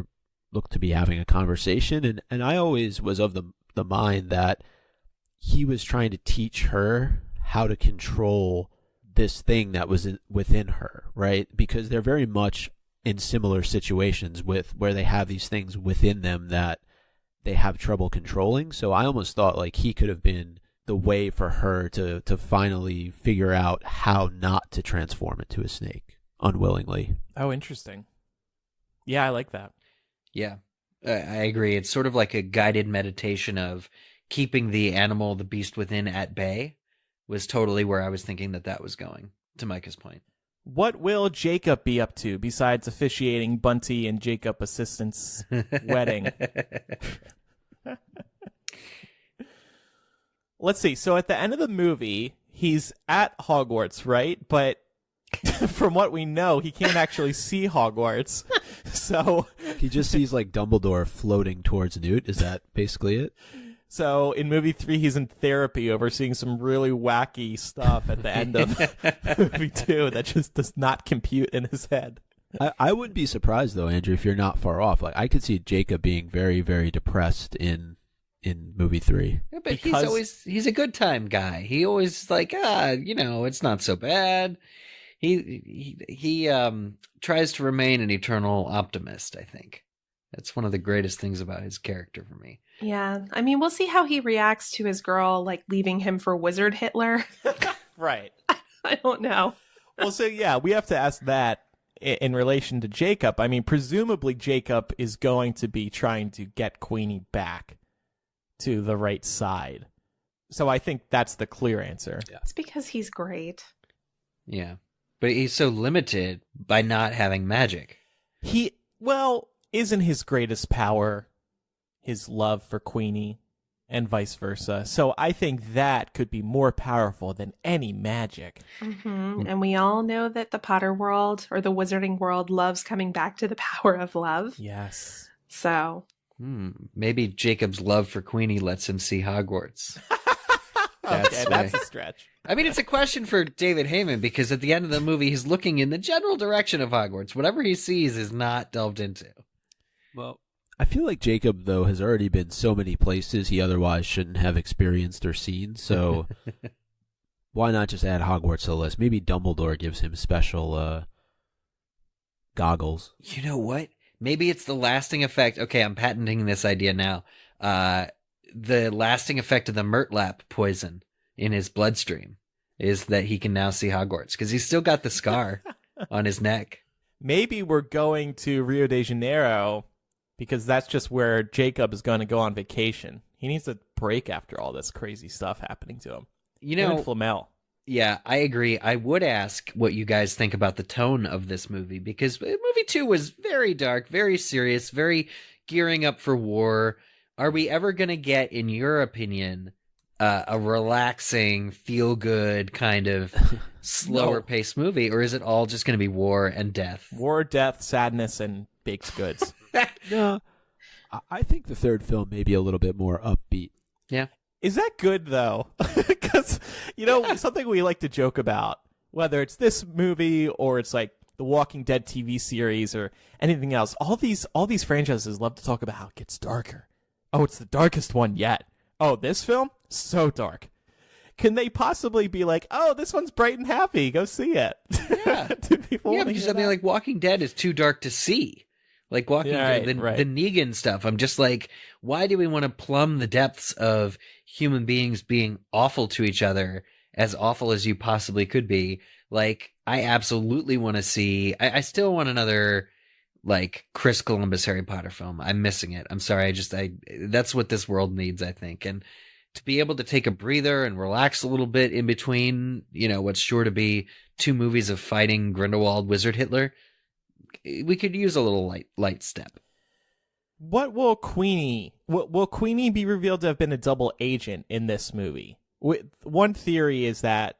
looked to be having a conversation, and I always was of the mind that he was trying to teach her how to control this thing that was within her, right? Because they're very much in similar situations with where they have these things within them that they have trouble controlling. So I almost thought like he could have been the way for her to finally figure out how not to transform into a snake unwillingly.
Oh, interesting. Yeah, I like that.
Yeah, I agree. It's sort of like a guided meditation of keeping the animal, the beast within, at bay, was totally where I was thinking that was going, to Micah's point.
What will Jacob be up to besides officiating Bunty and Jacob Assistant's wedding? Let's see. So at the end of the movie, he's at Hogwarts, right? But from what we know, he can't actually see Hogwarts. So
he just sees like Dumbledore floating towards Newt. Is that basically it?
So in movie 3, he's in therapy overseeing some really wacky stuff at the end of movie 2 that just does not compute in his head.
I wouldn't be surprised though, Andrew, if you're not far off. Like I could see Jacob being very, very depressed in movie 3.
Yeah, but he's a good time guy. He always like, it's not so bad. He tries to remain an eternal optimist, I think. That's one of the greatest things about his character for me.
Yeah. I mean, we'll see how he reacts to his girl, like, leaving him for Wizard Hitler.
Right.
I don't know.
Well, so, yeah, we have to ask that in relation to Jacob. I mean, presumably Jacob is going to be trying to get Queenie back to the right side. So I think that's the clear answer.
Yeah.
It's because he's great.
Yeah. But he's so limited by not having magic.
Isn't his greatest power his love for Queenie and vice versa? So I think that could be more powerful than any magic.
Mm-hmm. And we all know that the Potter world or the wizarding world loves coming back to the power of love.
Yes.
So.
Maybe Jacob's love for Queenie lets him see Hogwarts.
That's a stretch.
I mean, it's a question for David Heyman because at the end of the movie, he's looking in the general direction of Hogwarts. Whatever he sees is not delved into.
Well, I feel like Jacob, though, has already been so many places he otherwise shouldn't have experienced or seen, so why not just add Hogwarts to the list? Maybe Dumbledore gives him special goggles.
You know what? Maybe it's the lasting effect. Okay, I'm patenting this idea now. The lasting effect of the Murtlap poison in his bloodstream is that he can now see Hogwarts because he's still got the scar on his neck.
Maybe we're going to Rio de Janeiro because that's just where Jacob is going to go on vacation. He needs a break after all this crazy stuff happening to him.
You know,
Flamel.
Yeah, I agree. I would ask what you guys think about the tone of this movie because movie 2 was very dark, very serious, very gearing up for war. Are we ever going to get, in your opinion, a relaxing, feel-good kind of slower-paced movie, or is it all just going to be war and death?
War, death, sadness, and baked goods.
No, I think the third film may be a little bit more upbeat.
Yeah.
Is that good, though? Because, something we like to joke about, whether it's this movie or it's like the Walking Dead TV series or anything else, all these franchises love to talk about how it gets darker. Oh, it's the darkest one yet. Oh, this film? So dark. Can they possibly be like, oh, this one's bright and happy, go see it?
Yeah. Because I mean, like, Walking Dead is too dark to see. Like, the Negan stuff, I'm just like, why do we want to plumb the depths of human beings being awful to each other, as awful as you possibly could be? Like, I absolutely want to see, I still want another, like, Chris Columbus Harry Potter film. I'm missing it. I'm sorry, that's what this world needs, I think. And to be able to take a breather and relax a little bit in between, what's sure to be 2 movies of fighting Grindelwald Wizard Hitler, we could use a little light step.
What will Queenie be revealed to have been a double agent in this movie? One theory is that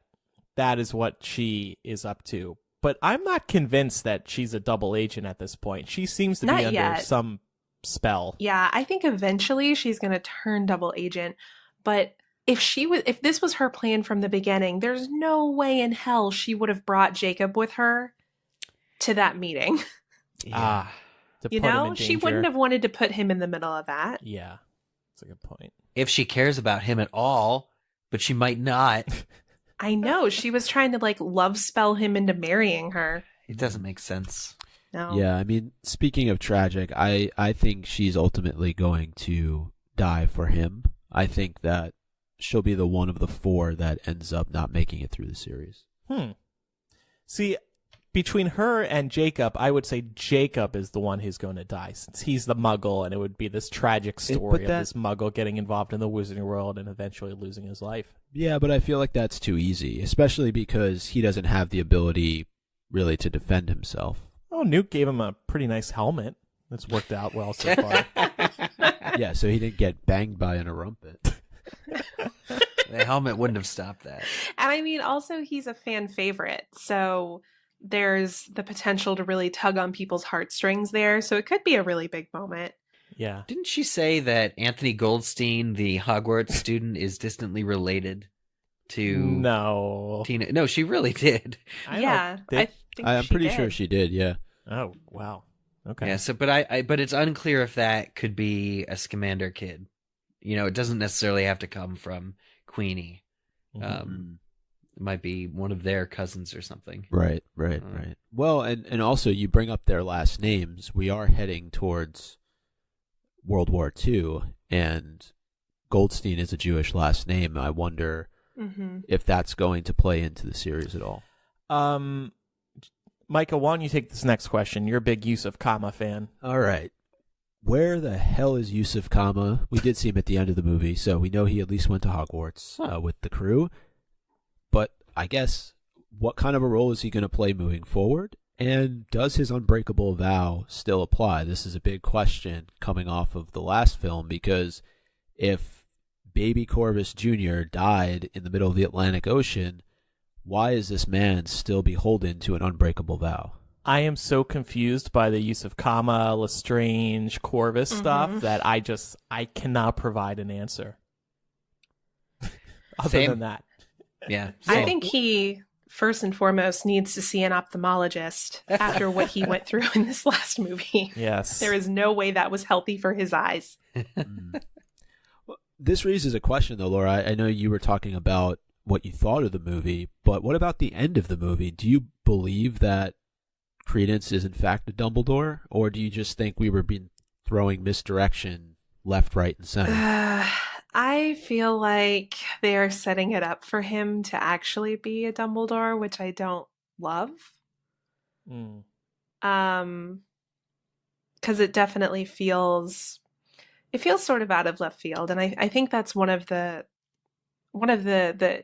is what she is up to, but I'm not convinced that she's a double agent at this point. She seems to be under some spell.
Yeah, I think eventually she's going to turn double agent, but if this was her plan from the beginning, there's no way in hell she would have brought Jacob with her to that meeting.
Yeah.
She wouldn't have wanted to put him in the middle of that.
Yeah, that's a good point.
If she cares about him at all, but she might not.
I know. She was trying to, like, love spell him into marrying her.
It doesn't make sense.
No.
Yeah, I mean, speaking of tragic, I think she's ultimately going to die for him. I think that she'll be the one of the 4 that ends up not making it through the series.
See, between her and Jacob, I would say Jacob is the one who's going to die, since he's the Muggle, and it would be this tragic story of this Muggle getting involved in the Wizarding World and eventually losing his life.
Yeah, but I feel like that's too easy, especially because he doesn't have the ability really to defend himself.
Oh, Newt gave him a pretty nice helmet. That's worked out well so far.
Yeah, so he didn't get banged by an Arumpet.
The helmet wouldn't have stopped that.
And I mean, also, he's a fan favorite, so there's the potential to really tug on people's heartstrings there, so it could be a really big moment.
Yeah.
Didn't she say that Anthony Goldstein, the Hogwarts student, is distantly related to Tina? No, she really did.
I think
I'm pretty sure she did, yeah.
Oh, wow. Okay.
Yeah, so but it's unclear if that could be a Scamander kid. You know, it doesn't necessarily have to come from Queenie. It might be one of their cousins or something.
Right. Well, and also you bring up their last names. We are heading towards World War II, and Goldstein is a Jewish last name. I wonder if that's going to play into the series at all.
Micah, why don't you take this next question? You're a big Yusuf Kama fan.
All right. Where the hell is Yusuf Kama? We did see him at the end of the movie, so we know he at least went to Hogwarts with the crew. But I guess, what kind of a role is he going to play moving forward? And does his Unbreakable Vow still apply? This is a big question coming off of the last film, because if baby Corvus Jr. died in the middle of the Atlantic Ocean, why is this man still beholden to an Unbreakable Vow?
I am so confused by the use of Kama, Lestrange, Corvus stuff that I cannot provide an answer. Other than that.
Yeah.
I think he, first and foremost, needs to see an ophthalmologist after what he went through in this last movie.
Yes.
There is no way that was healthy for his eyes.
Well, this raises a question, though, Laura. I know you were talking about what you thought of the movie, but what about the end of the movie? Do you believe that Credence is in fact a Dumbledore, or do you just think we were being throwing misdirection left, right, and center?
I feel like they are setting it up for him to actually be a Dumbledore, which I don't love. Because it definitely feels sort of out of left field, and I think that's one of the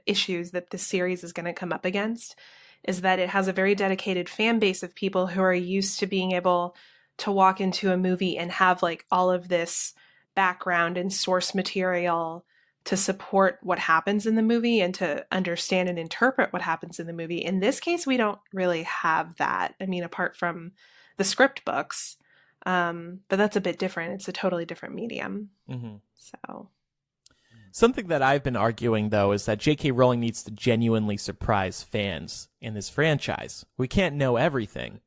issues that this series is going to come up against, is that it has a very dedicated fan base of people who are used to being able to walk into a movie and have like all of this background and source material to support what happens in the movie and to understand and interpret what happens in the movie. In this case, we don't really have that. I mean, apart from the script books, but that's a bit different. It's a totally different medium. So
something that I've been arguing, though, is that J.K. Rowling needs to genuinely surprise fans in this franchise. We can't know everything.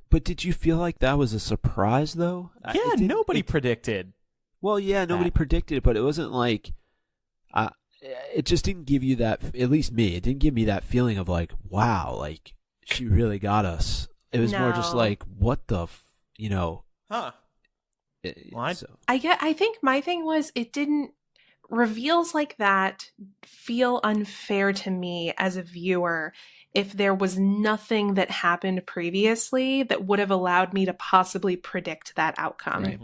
But did you feel like that was a surprise, though?
Yeah, nobody predicted.
Well, yeah, nobody predicted it, but it wasn't like... it just didn't give you that... At least me, it didn't give me that feeling of like, wow, like, she really got us. It was more just like, what the...
Huh.
I think my thing was, it didn't... Reveals like that feel unfair to me as a viewer if there was nothing that happened previously that would have allowed me to possibly predict that outcome.
Right.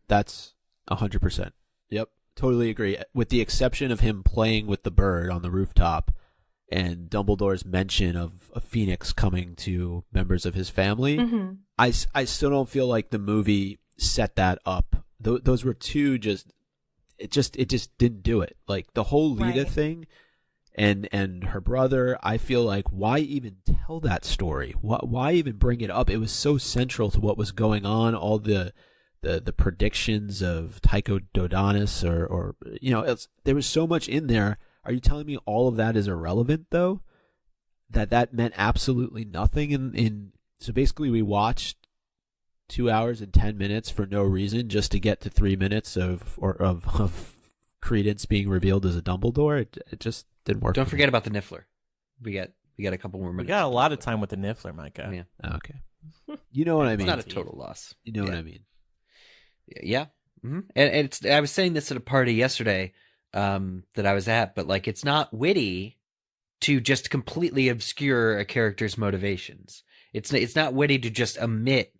That's 100%. Yep, totally agree. With the exception of him playing with the bird on the rooftop and Dumbledore's mention of a phoenix coming to members of his family, I still don't feel like the movie set that up. Those were two just... It just didn't do it. Like the whole Lita thing and her brother, I feel like, why even tell that story? Why even bring it up? It was so central to what was going on, all the predictions of Tycho Dodanis or there was so much in there. Are you telling me all of that is irrelevant though? That meant absolutely nothing so basically we watched 2 hours and 10 minutes for no reason, just to get to 3 minutes of Credence being revealed as a Dumbledore. It just didn't work.
Don't forget about the Niffler. We got a couple more minutes.
We got a lot of time with the Niffler, Micah.
Yeah.
Oh, okay. You know what I mean?
It's not a total loss.
You know what I mean?
Yeah. And I was saying this at a party yesterday. that I was at, but like, it's not witty to just completely obscure a character's motivations. It's not witty to just omit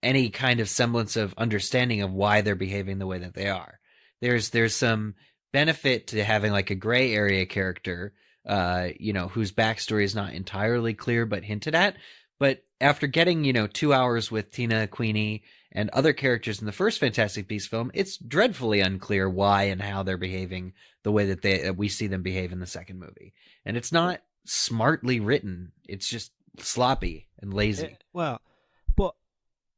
any kind of semblance of understanding of why they're behaving the way that they are. There's some benefit to having like a gray area character, whose backstory is not entirely clear but hinted at. But after getting, 2 hours with Tina, Queenie, and other characters in the first Fantastic Beasts film, it's dreadfully unclear why and how they're behaving the way that we see them behave in the second movie. And it's not smartly written. It's just sloppy and lazy.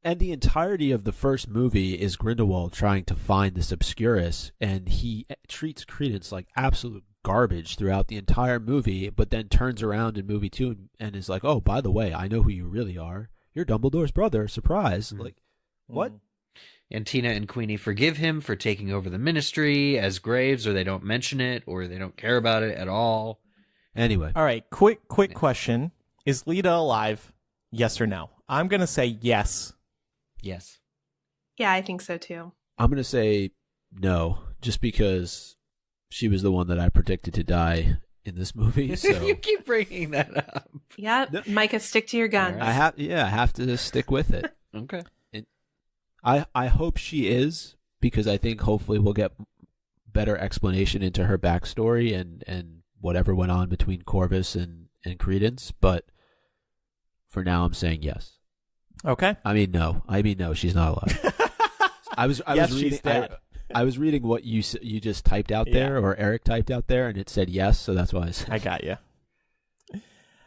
And the entirety of the first movie is Grindelwald trying to find this Obscurus, and he treats Credence like absolute garbage throughout the entire movie, but then turns around in movie 2 and is like, oh, by the way, I know who you really are. You're Dumbledore's brother. Surprise.
Mm-hmm.
Like, what?
And Tina and Queenie forgive him for taking over the ministry as Graves, or they don't mention it, or they don't care about it at all.
Anyway.
All right, quick question. Is Lita alive? Yes or no? I'm going to say yes.
Yes.
Yeah, I think so too.
I'm going to say no, just because she was the one that I predicted to die in this movie. So
You keep bringing that up.
Yep. Micah, stick to your guns.
All
I have to stick with it.
Okay.
I hope she is, because I think hopefully we'll get better explanation into her backstory and whatever went on between Corvus and Credence. But for now, I'm saying yes.
Okay.
I mean, no, she's not alive. I was reading.
she's dead.
I was reading what you just typed out there, or Eric typed out there, and it said yes, so that's why I said.
I got you.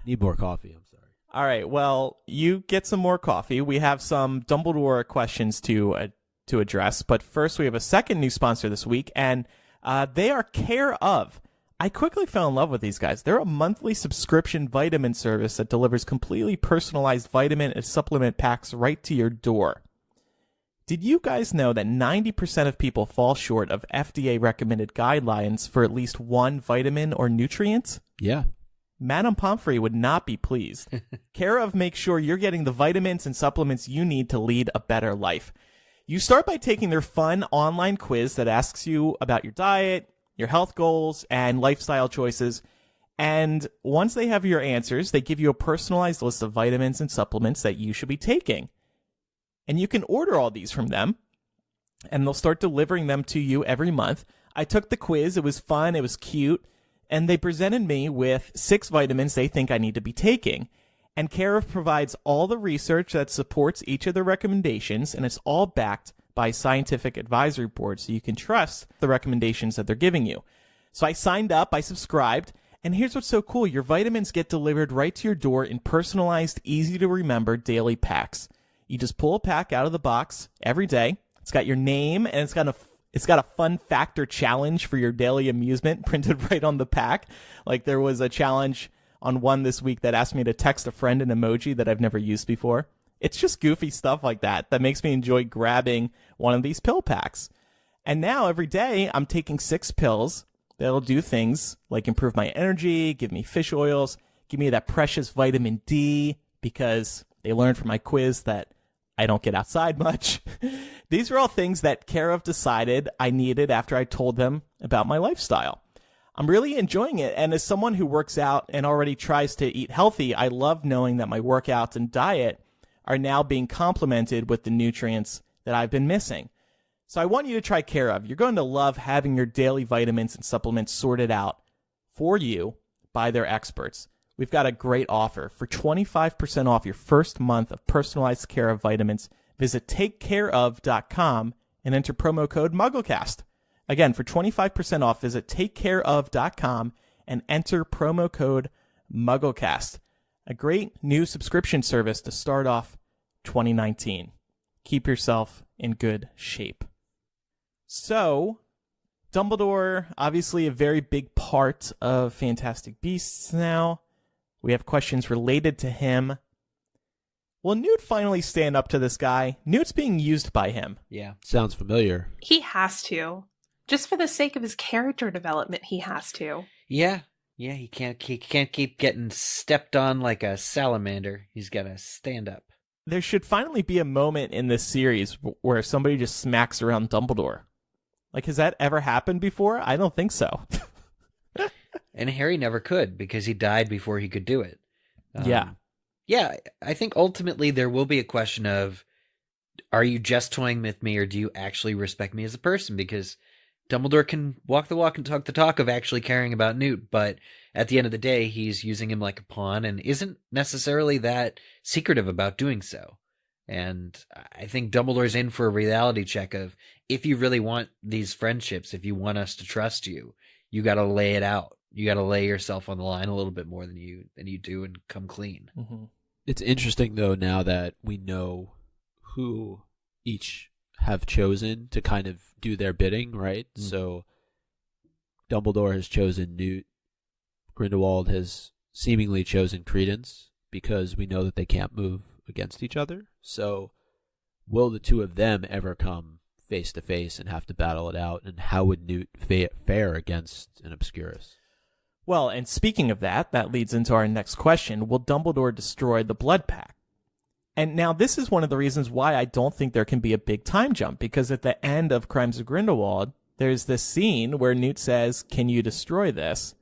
Need more coffee. I'm sorry.
All right. Well, you get some more coffee. We have some Dumbledore questions to address, but first we have a second new sponsor this week, and they are Care of. I quickly fell in love with these guys. They're a monthly subscription vitamin service that delivers completely personalized vitamin and supplement packs right to your door. Did you guys know that 90% of people fall short of FDA-recommended guidelines for at least one vitamin or nutrient?
Yeah.
Madame Pomfrey would not be pleased. Care of makes sure you're getting the vitamins and supplements you need to lead a better life. You start by taking their fun online quiz that asks you about your diet, your health goals, and lifestyle choices. And once they have your answers, they give you a personalized list of vitamins and supplements that you should be taking. And you can order all these from them, and they'll start delivering them to you every month. I took the quiz. It was fun. It was cute. And they presented me with 6 vitamins they think I need to be taking. And Care of provides all the research that supports each of the recommendations, and it's all backed by scientific advisory boards, so you can trust the recommendations that they're giving you. So I signed up, I subscribed, and here's what's so cool. Your vitamins get delivered right to your door in personalized, easy-to-remember daily packs. You just pull a pack out of the box every day. It's got your name, and it's got a fun factor challenge for your daily amusement printed right on the pack. Like there was a challenge on one this week that asked me to text a friend an emoji that I've never used before. It's just goofy stuff like that makes me enjoy grabbing one of these pill packs. And now every day I'm taking 6 pills that'll do things like improve my energy, give me fish oils, give me that precious vitamin D, because they learned from my quiz that I don't get outside much. These are all things that Care of decided I needed after I told them about my lifestyle. I'm really enjoying it, and as someone who works out and already tries to eat healthy, I love knowing that my workouts and diet are now being complemented with the nutrients that I've been missing. So I want you to try Care of. You're going to love having your daily vitamins and supplements sorted out for you by their experts. We've got a great offer. For 25% off your first month of personalized Care of vitamins, visit takecareof.com and enter promo code MuggleCast. Again, for 25% off, visit takecareof.com and enter promo code MuggleCast. A great new subscription service to start off 2019. Keep yourself in good shape. So, Dumbledore, obviously a very big part of Fantastic Beasts now. We have questions related to him. Will Newt finally stand up to this guy? Newt's being used by him.
Yeah.
Sounds familiar.
He has to. Just for the sake of his character development, he has to.
Yeah. Yeah, he can't keep getting stepped on like a salamander. He's got to stand up.
There should finally be a moment in this series where somebody just smacks around Dumbledore. Like, has that ever happened before? I don't think so.
And Harry never could because he died before he could do it.
Yeah.
Yeah, I think ultimately there will be a question of, are you just toying with me or do you actually respect me as a person? Because Dumbledore can walk the walk and talk the talk of actually caring about Newt, but at the end of the day, he's using him like a pawn and isn't necessarily that secretive about doing so. And I think Dumbledore's in for a reality check of, if you really want these friendships, if you want us to trust you, you got to lay it out. You got to lay yourself on the line a little bit more than you do and come clean.
Mm-hmm.
It's interesting, though, now that we know who each have chosen to kind of do their bidding, right? Mm-hmm. So Dumbledore has chosen Newt. Grindelwald has seemingly chosen Credence because we know that they can't move against each other. So will the two of them ever come face to face and have to battle it out? And how would Newt fare against an Obscurus?
Well, and speaking of that, that leads into our next question. Will Dumbledore destroy the Blood Pact? And now this is one of the reasons why I don't think there can be a big time jump, because at the end of Crimes of Grindelwald, there's this scene where Newt says, "Can you destroy this?"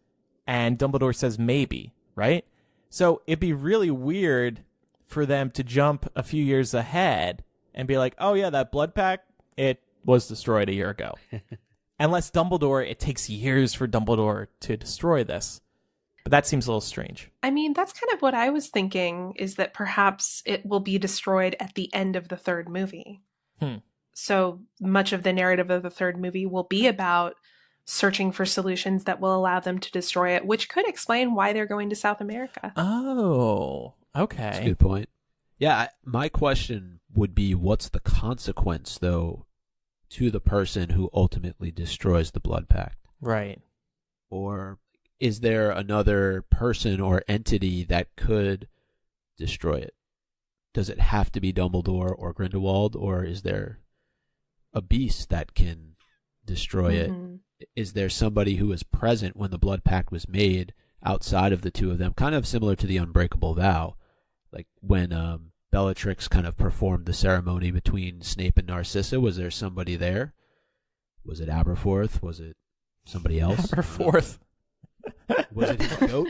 And Dumbledore says, "Maybe," right? So it'd be really weird for them to jump a few years ahead and be like, "Oh yeah, that Blood Pact, it was destroyed a year ago." Unless Dumbledore, it takes years for Dumbledore to destroy this. But that seems a little strange.
I mean, that's kind of what I was thinking, is that perhaps it will be destroyed at the end of the third movie. So much of the narrative of the third movie will be about searching for solutions that will allow them to destroy it, which could explain why they're going to South America.
Oh, okay.
That's a good point. Yeah, my question would be, what's the consequence, though, to the person who ultimately destroys the Blood Pact?
Right.
Or is there another person or entity that could destroy it? Does it have to be Dumbledore or Grindelwald, or is there a beast that can destroy it? Is there somebody who was present when the Blood Pact was made outside of the two of them? Kind of similar to the Unbreakable Vow, like when Bellatrix kind of performed the ceremony between Snape and Narcissa. Was there somebody there? Was it Aberforth? Was it somebody else?
Aberforth.
Was it his goat?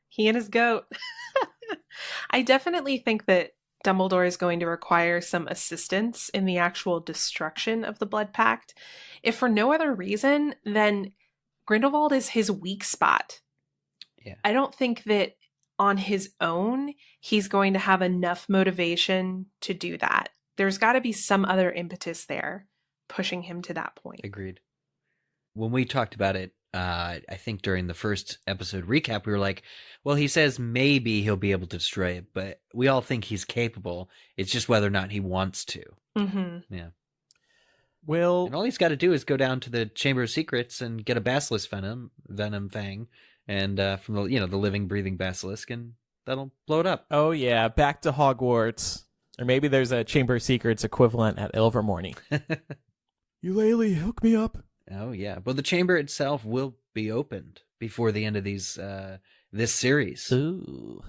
He and his goat. I definitely think that Dumbledore is going to require some assistance in the actual destruction of the Blood Pact. If for no other reason, then Grindelwald is his weak spot.
Yeah.
I don't think that on his own, he's going to have enough motivation to do that. There's got to be some other impetus there pushing him to that point.
Agreed. When we talked about it, I think during the first episode recap, we were like, well, he says maybe he'll be able to destroy it, but we all think he's capable. It's just whether or not he wants to.
Mm-hmm.
Yeah.
Well,
and all he's got to do is go down to the Chamber of Secrets and get a basilisk venom fang, and from the the living, breathing basilisk, and that'll blow it up.
Oh yeah, back to Hogwarts, or maybe there's a Chamber of Secrets equivalent at Ilvermorny. Eulalie, hook me up.
Oh yeah, well the chamber itself will be opened before the end of this series.
Ooh.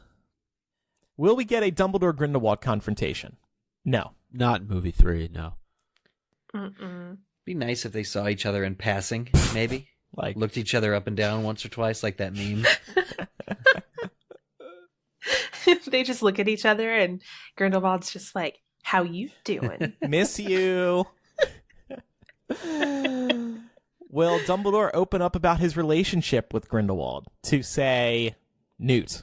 Will we get a Dumbledore Grindelwald confrontation? No,
not in movie 3. No.
Be nice if they saw each other in passing, maybe.
Like
looked each other up and down once or twice, like that meme.
They just look at each other, and Grindelwald's just like, "How you doing?
Miss you." Will Dumbledore open up about his relationship with Grindelwald to, say, Newt?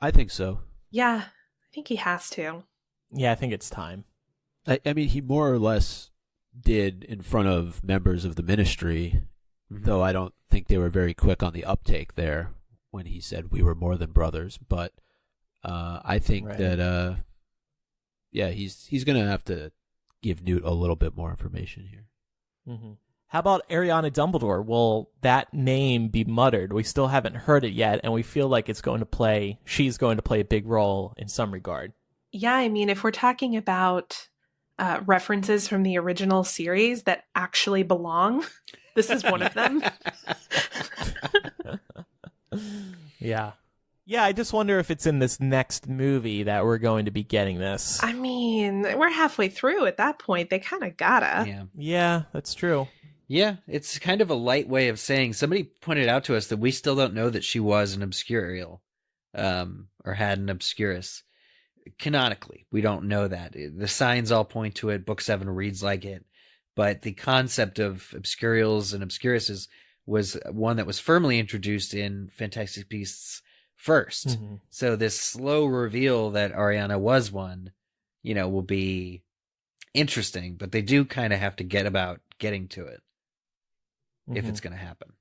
I think so.
Yeah, I think he has to.
Yeah, I think it's time.
I mean, he more or less did in front of members of the Ministry, though I don't think they were very quick on the uptake there when he said we were more than brothers. But I think that, he's going to have to give Newt a little bit more information here.
Mm-hmm. How about Ariana Dumbledore? Will that name be muttered? We still haven't heard it yet, and we feel like she's going to play a big role in some regard.
Yeah, I mean, if we're talking about references from the original series that actually belong, this is one of them.
Yeah. Yeah, I just wonder if it's in this next movie that we're going to be getting this.
I mean, we're halfway through at that point. They kind of gotta.
Yeah, that's true.
Yeah, it's kind of a light way of saying, somebody pointed out to us that we still don't know that she was an obscurial, or had an obscurus. Canonically, we don't know that. The signs all point to it. Book 7 reads like it. But the concept of obscurials and obscuruses was one that was firmly introduced in Fantastic Beasts first.
Mm-hmm. So
this slow reveal that Ariana was one, will be interesting, but they do kind of have to get about getting to it if it's going to happen.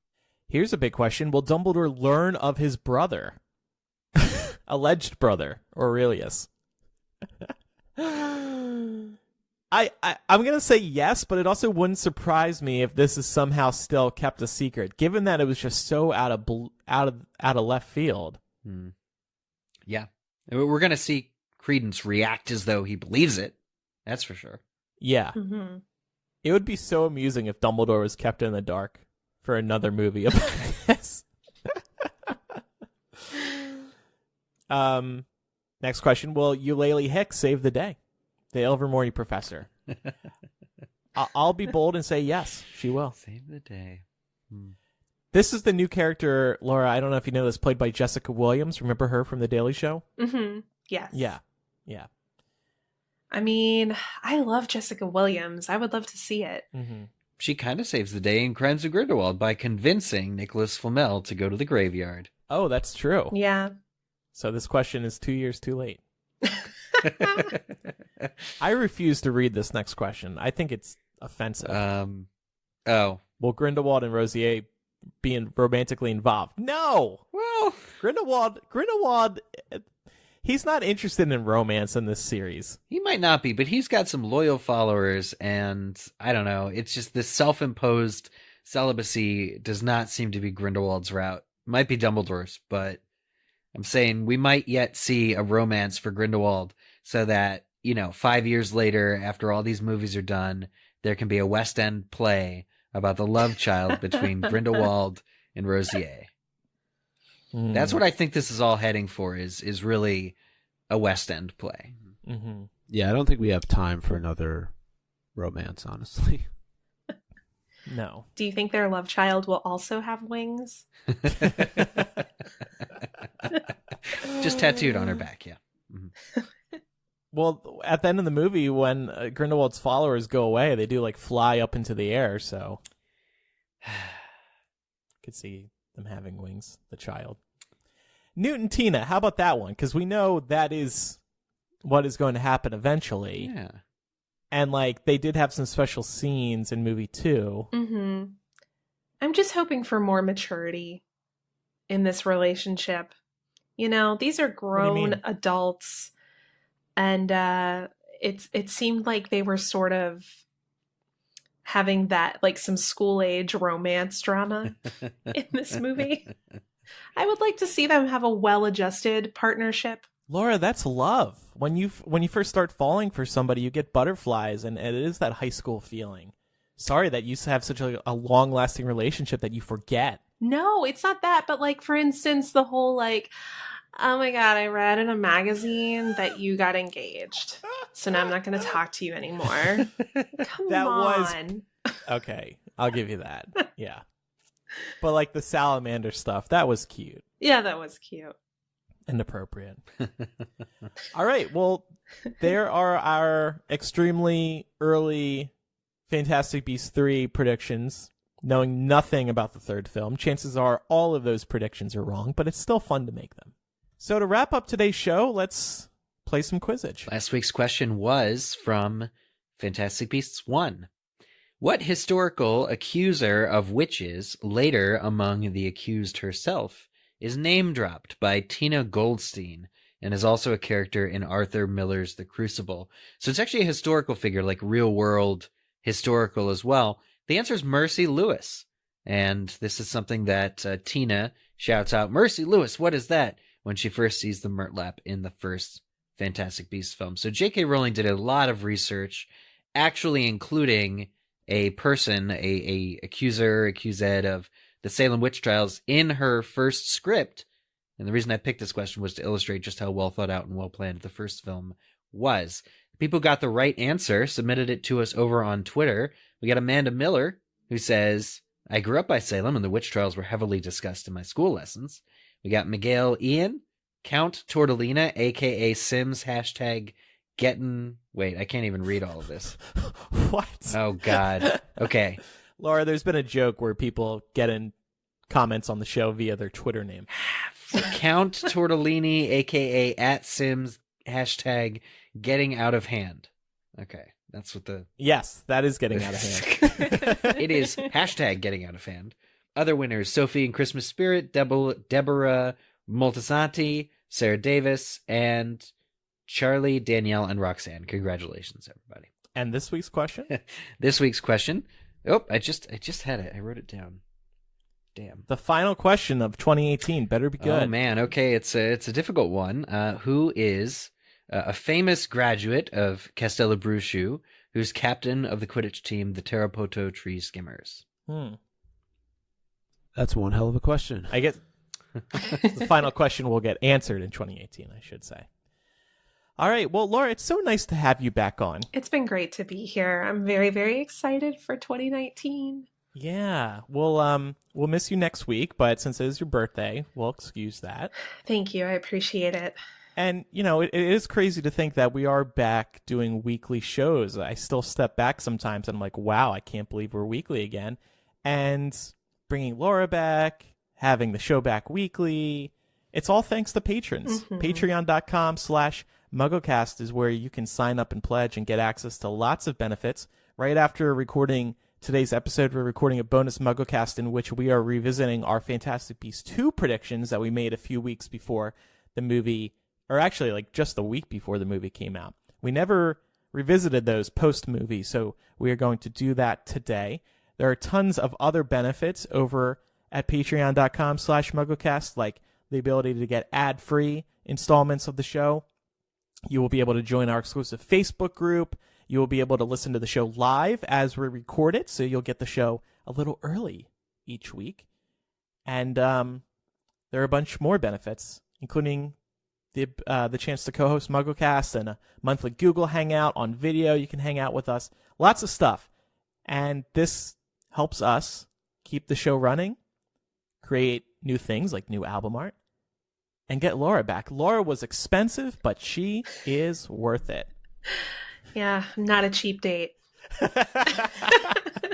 Here's a big question. Will Dumbledore learn of his brother? Alleged brother, Aurelius. I'm going to say yes, but it also wouldn't surprise me if this is somehow still kept a secret, given that it was just so out of left field.
Yeah. We're going to see Credence react as though he believes it. That's for sure.
Yeah.
Mm-hmm.
It would be so amusing if Dumbledore was kept in the dark for another movie about this. Next question. Will Eulalie Hicks save the day? The Ilvermorny professor. I'll be bold and say yes, she will.
Save the day.
This is the new character, Laura, I don't know if you know this, played by Jessica Williams. Remember her from The Daily Show?
Mm-hmm. Yes.
Yeah.
I mean, I love Jessica Williams. I would love to see it.
Mm-hmm.
She kind of saves the day in Crimes of Grindelwald by convincing Nicholas Flamel to go to the graveyard.
Oh, that's true.
Yeah.
So this question is 2 years too late. I refuse to read this next question. I think it's offensive. Will Grindelwald and Rosier be romantically involved? No.
Well,
Grindelwald, he's not interested in romance in this series.
He might not be, but he's got some loyal followers, and I don't know. It's just this self-imposed celibacy does not seem to be Grindelwald's route. Might be Dumbledore's, but I'm saying we might yet see a romance for Grindelwald so that, 5 years later, after all these movies are done, there can be a West End play about the love child between Grindelwald and Rosier. That's what I think this is all heading for, is really a West End play.
Mm-hmm.
Yeah, I don't think we have time for another romance, honestly.
No.
Do you think their love child will also have wings?
Just tattooed on her back, yeah. Mm-hmm.
Well, at the end of the movie, when Grindelwald's followers go away, they do fly up into the air, so could see them having wings, the child. Newt and Tina, how about that one? Because we know that is what is going to happen eventually.
Yeah.
And they did have some special scenes in movie 2.
Mm-hmm. I'm just hoping for more maturity in this relationship. These are grown adults, and it seemed like they were sort of having that some school age romance drama in this movie. I would like to see them have a well-adjusted partnership.
Laura, that's love. When you first start falling for somebody, you get butterflies, and it is that high school feeling. Sorry that you have such a long-lasting relationship that you forget.
No, it's not that. But for instance, the whole oh my God, I read in a magazine that you got engaged, so now I'm not going to talk to you anymore. Come on.
Okay, I'll give you that. Yeah. But the salamander stuff, that was cute.
Yeah, that was cute.
And appropriate. All right, well, there are our extremely early Fantastic Beasts 3 predictions, knowing nothing about the third film. Chances are all of those predictions are wrong, but it's still fun to make them. So to wrap up today's show, let's play some Quizzitch.
Last week's question was from Fantastic Beasts 1. What historical accuser of witches, later among the accused herself, is name-dropped by Tina Goldstein and is also a character in Arthur Miller's The Crucible? So it's actually a historical figure, real-world historical as well. The answer is Mercy Lewis. And this is something that Tina shouts out, "Mercy Lewis, what is that?" when she first sees the Murtlap in the first Fantastic Beasts film. So J.K. Rowling did a lot of research, actually including a person, a accused of the Salem witch trials in her first script And the reason I picked this question was to illustrate just how well thought out and well planned the first film was. People got the right answer, submitted it to us over on Twitter. We got Amanda Miller, who says, I grew up by Salem and the witch trials were heavily discussed in my school lessons. We got Miguel Ian, Count Tortellina, a.k.a. Sims, hashtag getting... Wait, I can't even read all of this.
What?
Oh, God. Okay.
Laura, there's been a joke where people get in comments on the show via their Twitter name.
Count Tortellini, a.k.a. @Sims, hashtag getting out of hand. Okay, that's what the...
Yes, that is getting out of hand.
It is hashtag getting out of hand. Other winners, Sophie and Christmas Spirit, Deborah Moltisanti, Sarah Davis, and Charlie, Danielle, and Roxanne. Congratulations, everybody.
And this week's question?
This week's question... Oh, I just had it. I wrote it down. Damn.
The final question of 2018. Better be good.
Oh, man. Okay, it's a difficult one. Who is a famous graduate of Castelobruxo who's captain of the Quidditch team, the Tarapoto Tree Skimmers?
That's one hell of a question.
I guess the final question will get answered in 2018, I should say. All right. Well, Laura, it's so nice to have you back on.
It's been great to be here. I'm very, very excited for 2019.
Yeah. We'll miss you next week, but since it is your birthday, we'll excuse that.
Thank you. I appreciate it.
And, you know, it is crazy to think that we are back doing weekly shows. I still step back sometimes and I'm like, wow, I can't believe we're weekly again. And bringing Laura back, having the show back weekly, it's all thanks to patrons.
Mm-hmm.
Patreon.com/MuggleCast is where you can sign up and pledge and get access to lots of benefits. Right after recording today's episode, we're recording a bonus MuggleCast in which we are revisiting our Fantastic Beasts 2 predictions that we made a few weeks before the movie, or actually like just the week before the movie came out. We never revisited those post-movie, so we are going to do that today. There are tons of other benefits over at patreon.com/MuggleCast, like the ability to get ad-free installments of the show. You will be able to join our exclusive Facebook group. You will be able to listen to the show live as we record it, so you'll get the show a little early each week. And there are a bunch more benefits, including the chance to co-host MuggleCast and a monthly Google Hangout on video. You can hang out with us. Lots of stuff. And this helps us keep the show running, create new things like new album art, and get Laura back. Laura was expensive, but she is worth it.
Yeah, I'm not a cheap date.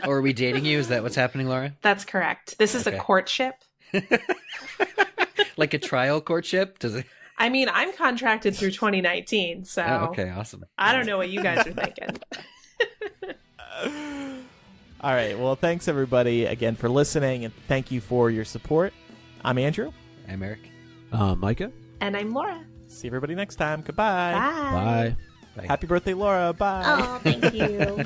Or are we dating you? Is that what's happening, Laura?
That's correct. This is a courtship.
Like a trial courtship? Does it?
I mean, I'm contracted through 2019, so...
Oh, okay, awesome.
I don't know what you guys are thinking.
All right, well, thanks everybody again for listening, and thank you for your support. I'm Andrew.
I'm Eric.
Micah.
And I'm Laura.
See everybody next time. Goodbye.
Bye.
Bye.
Bye.
Happy birthday, Laura. Bye.
Oh, thank you.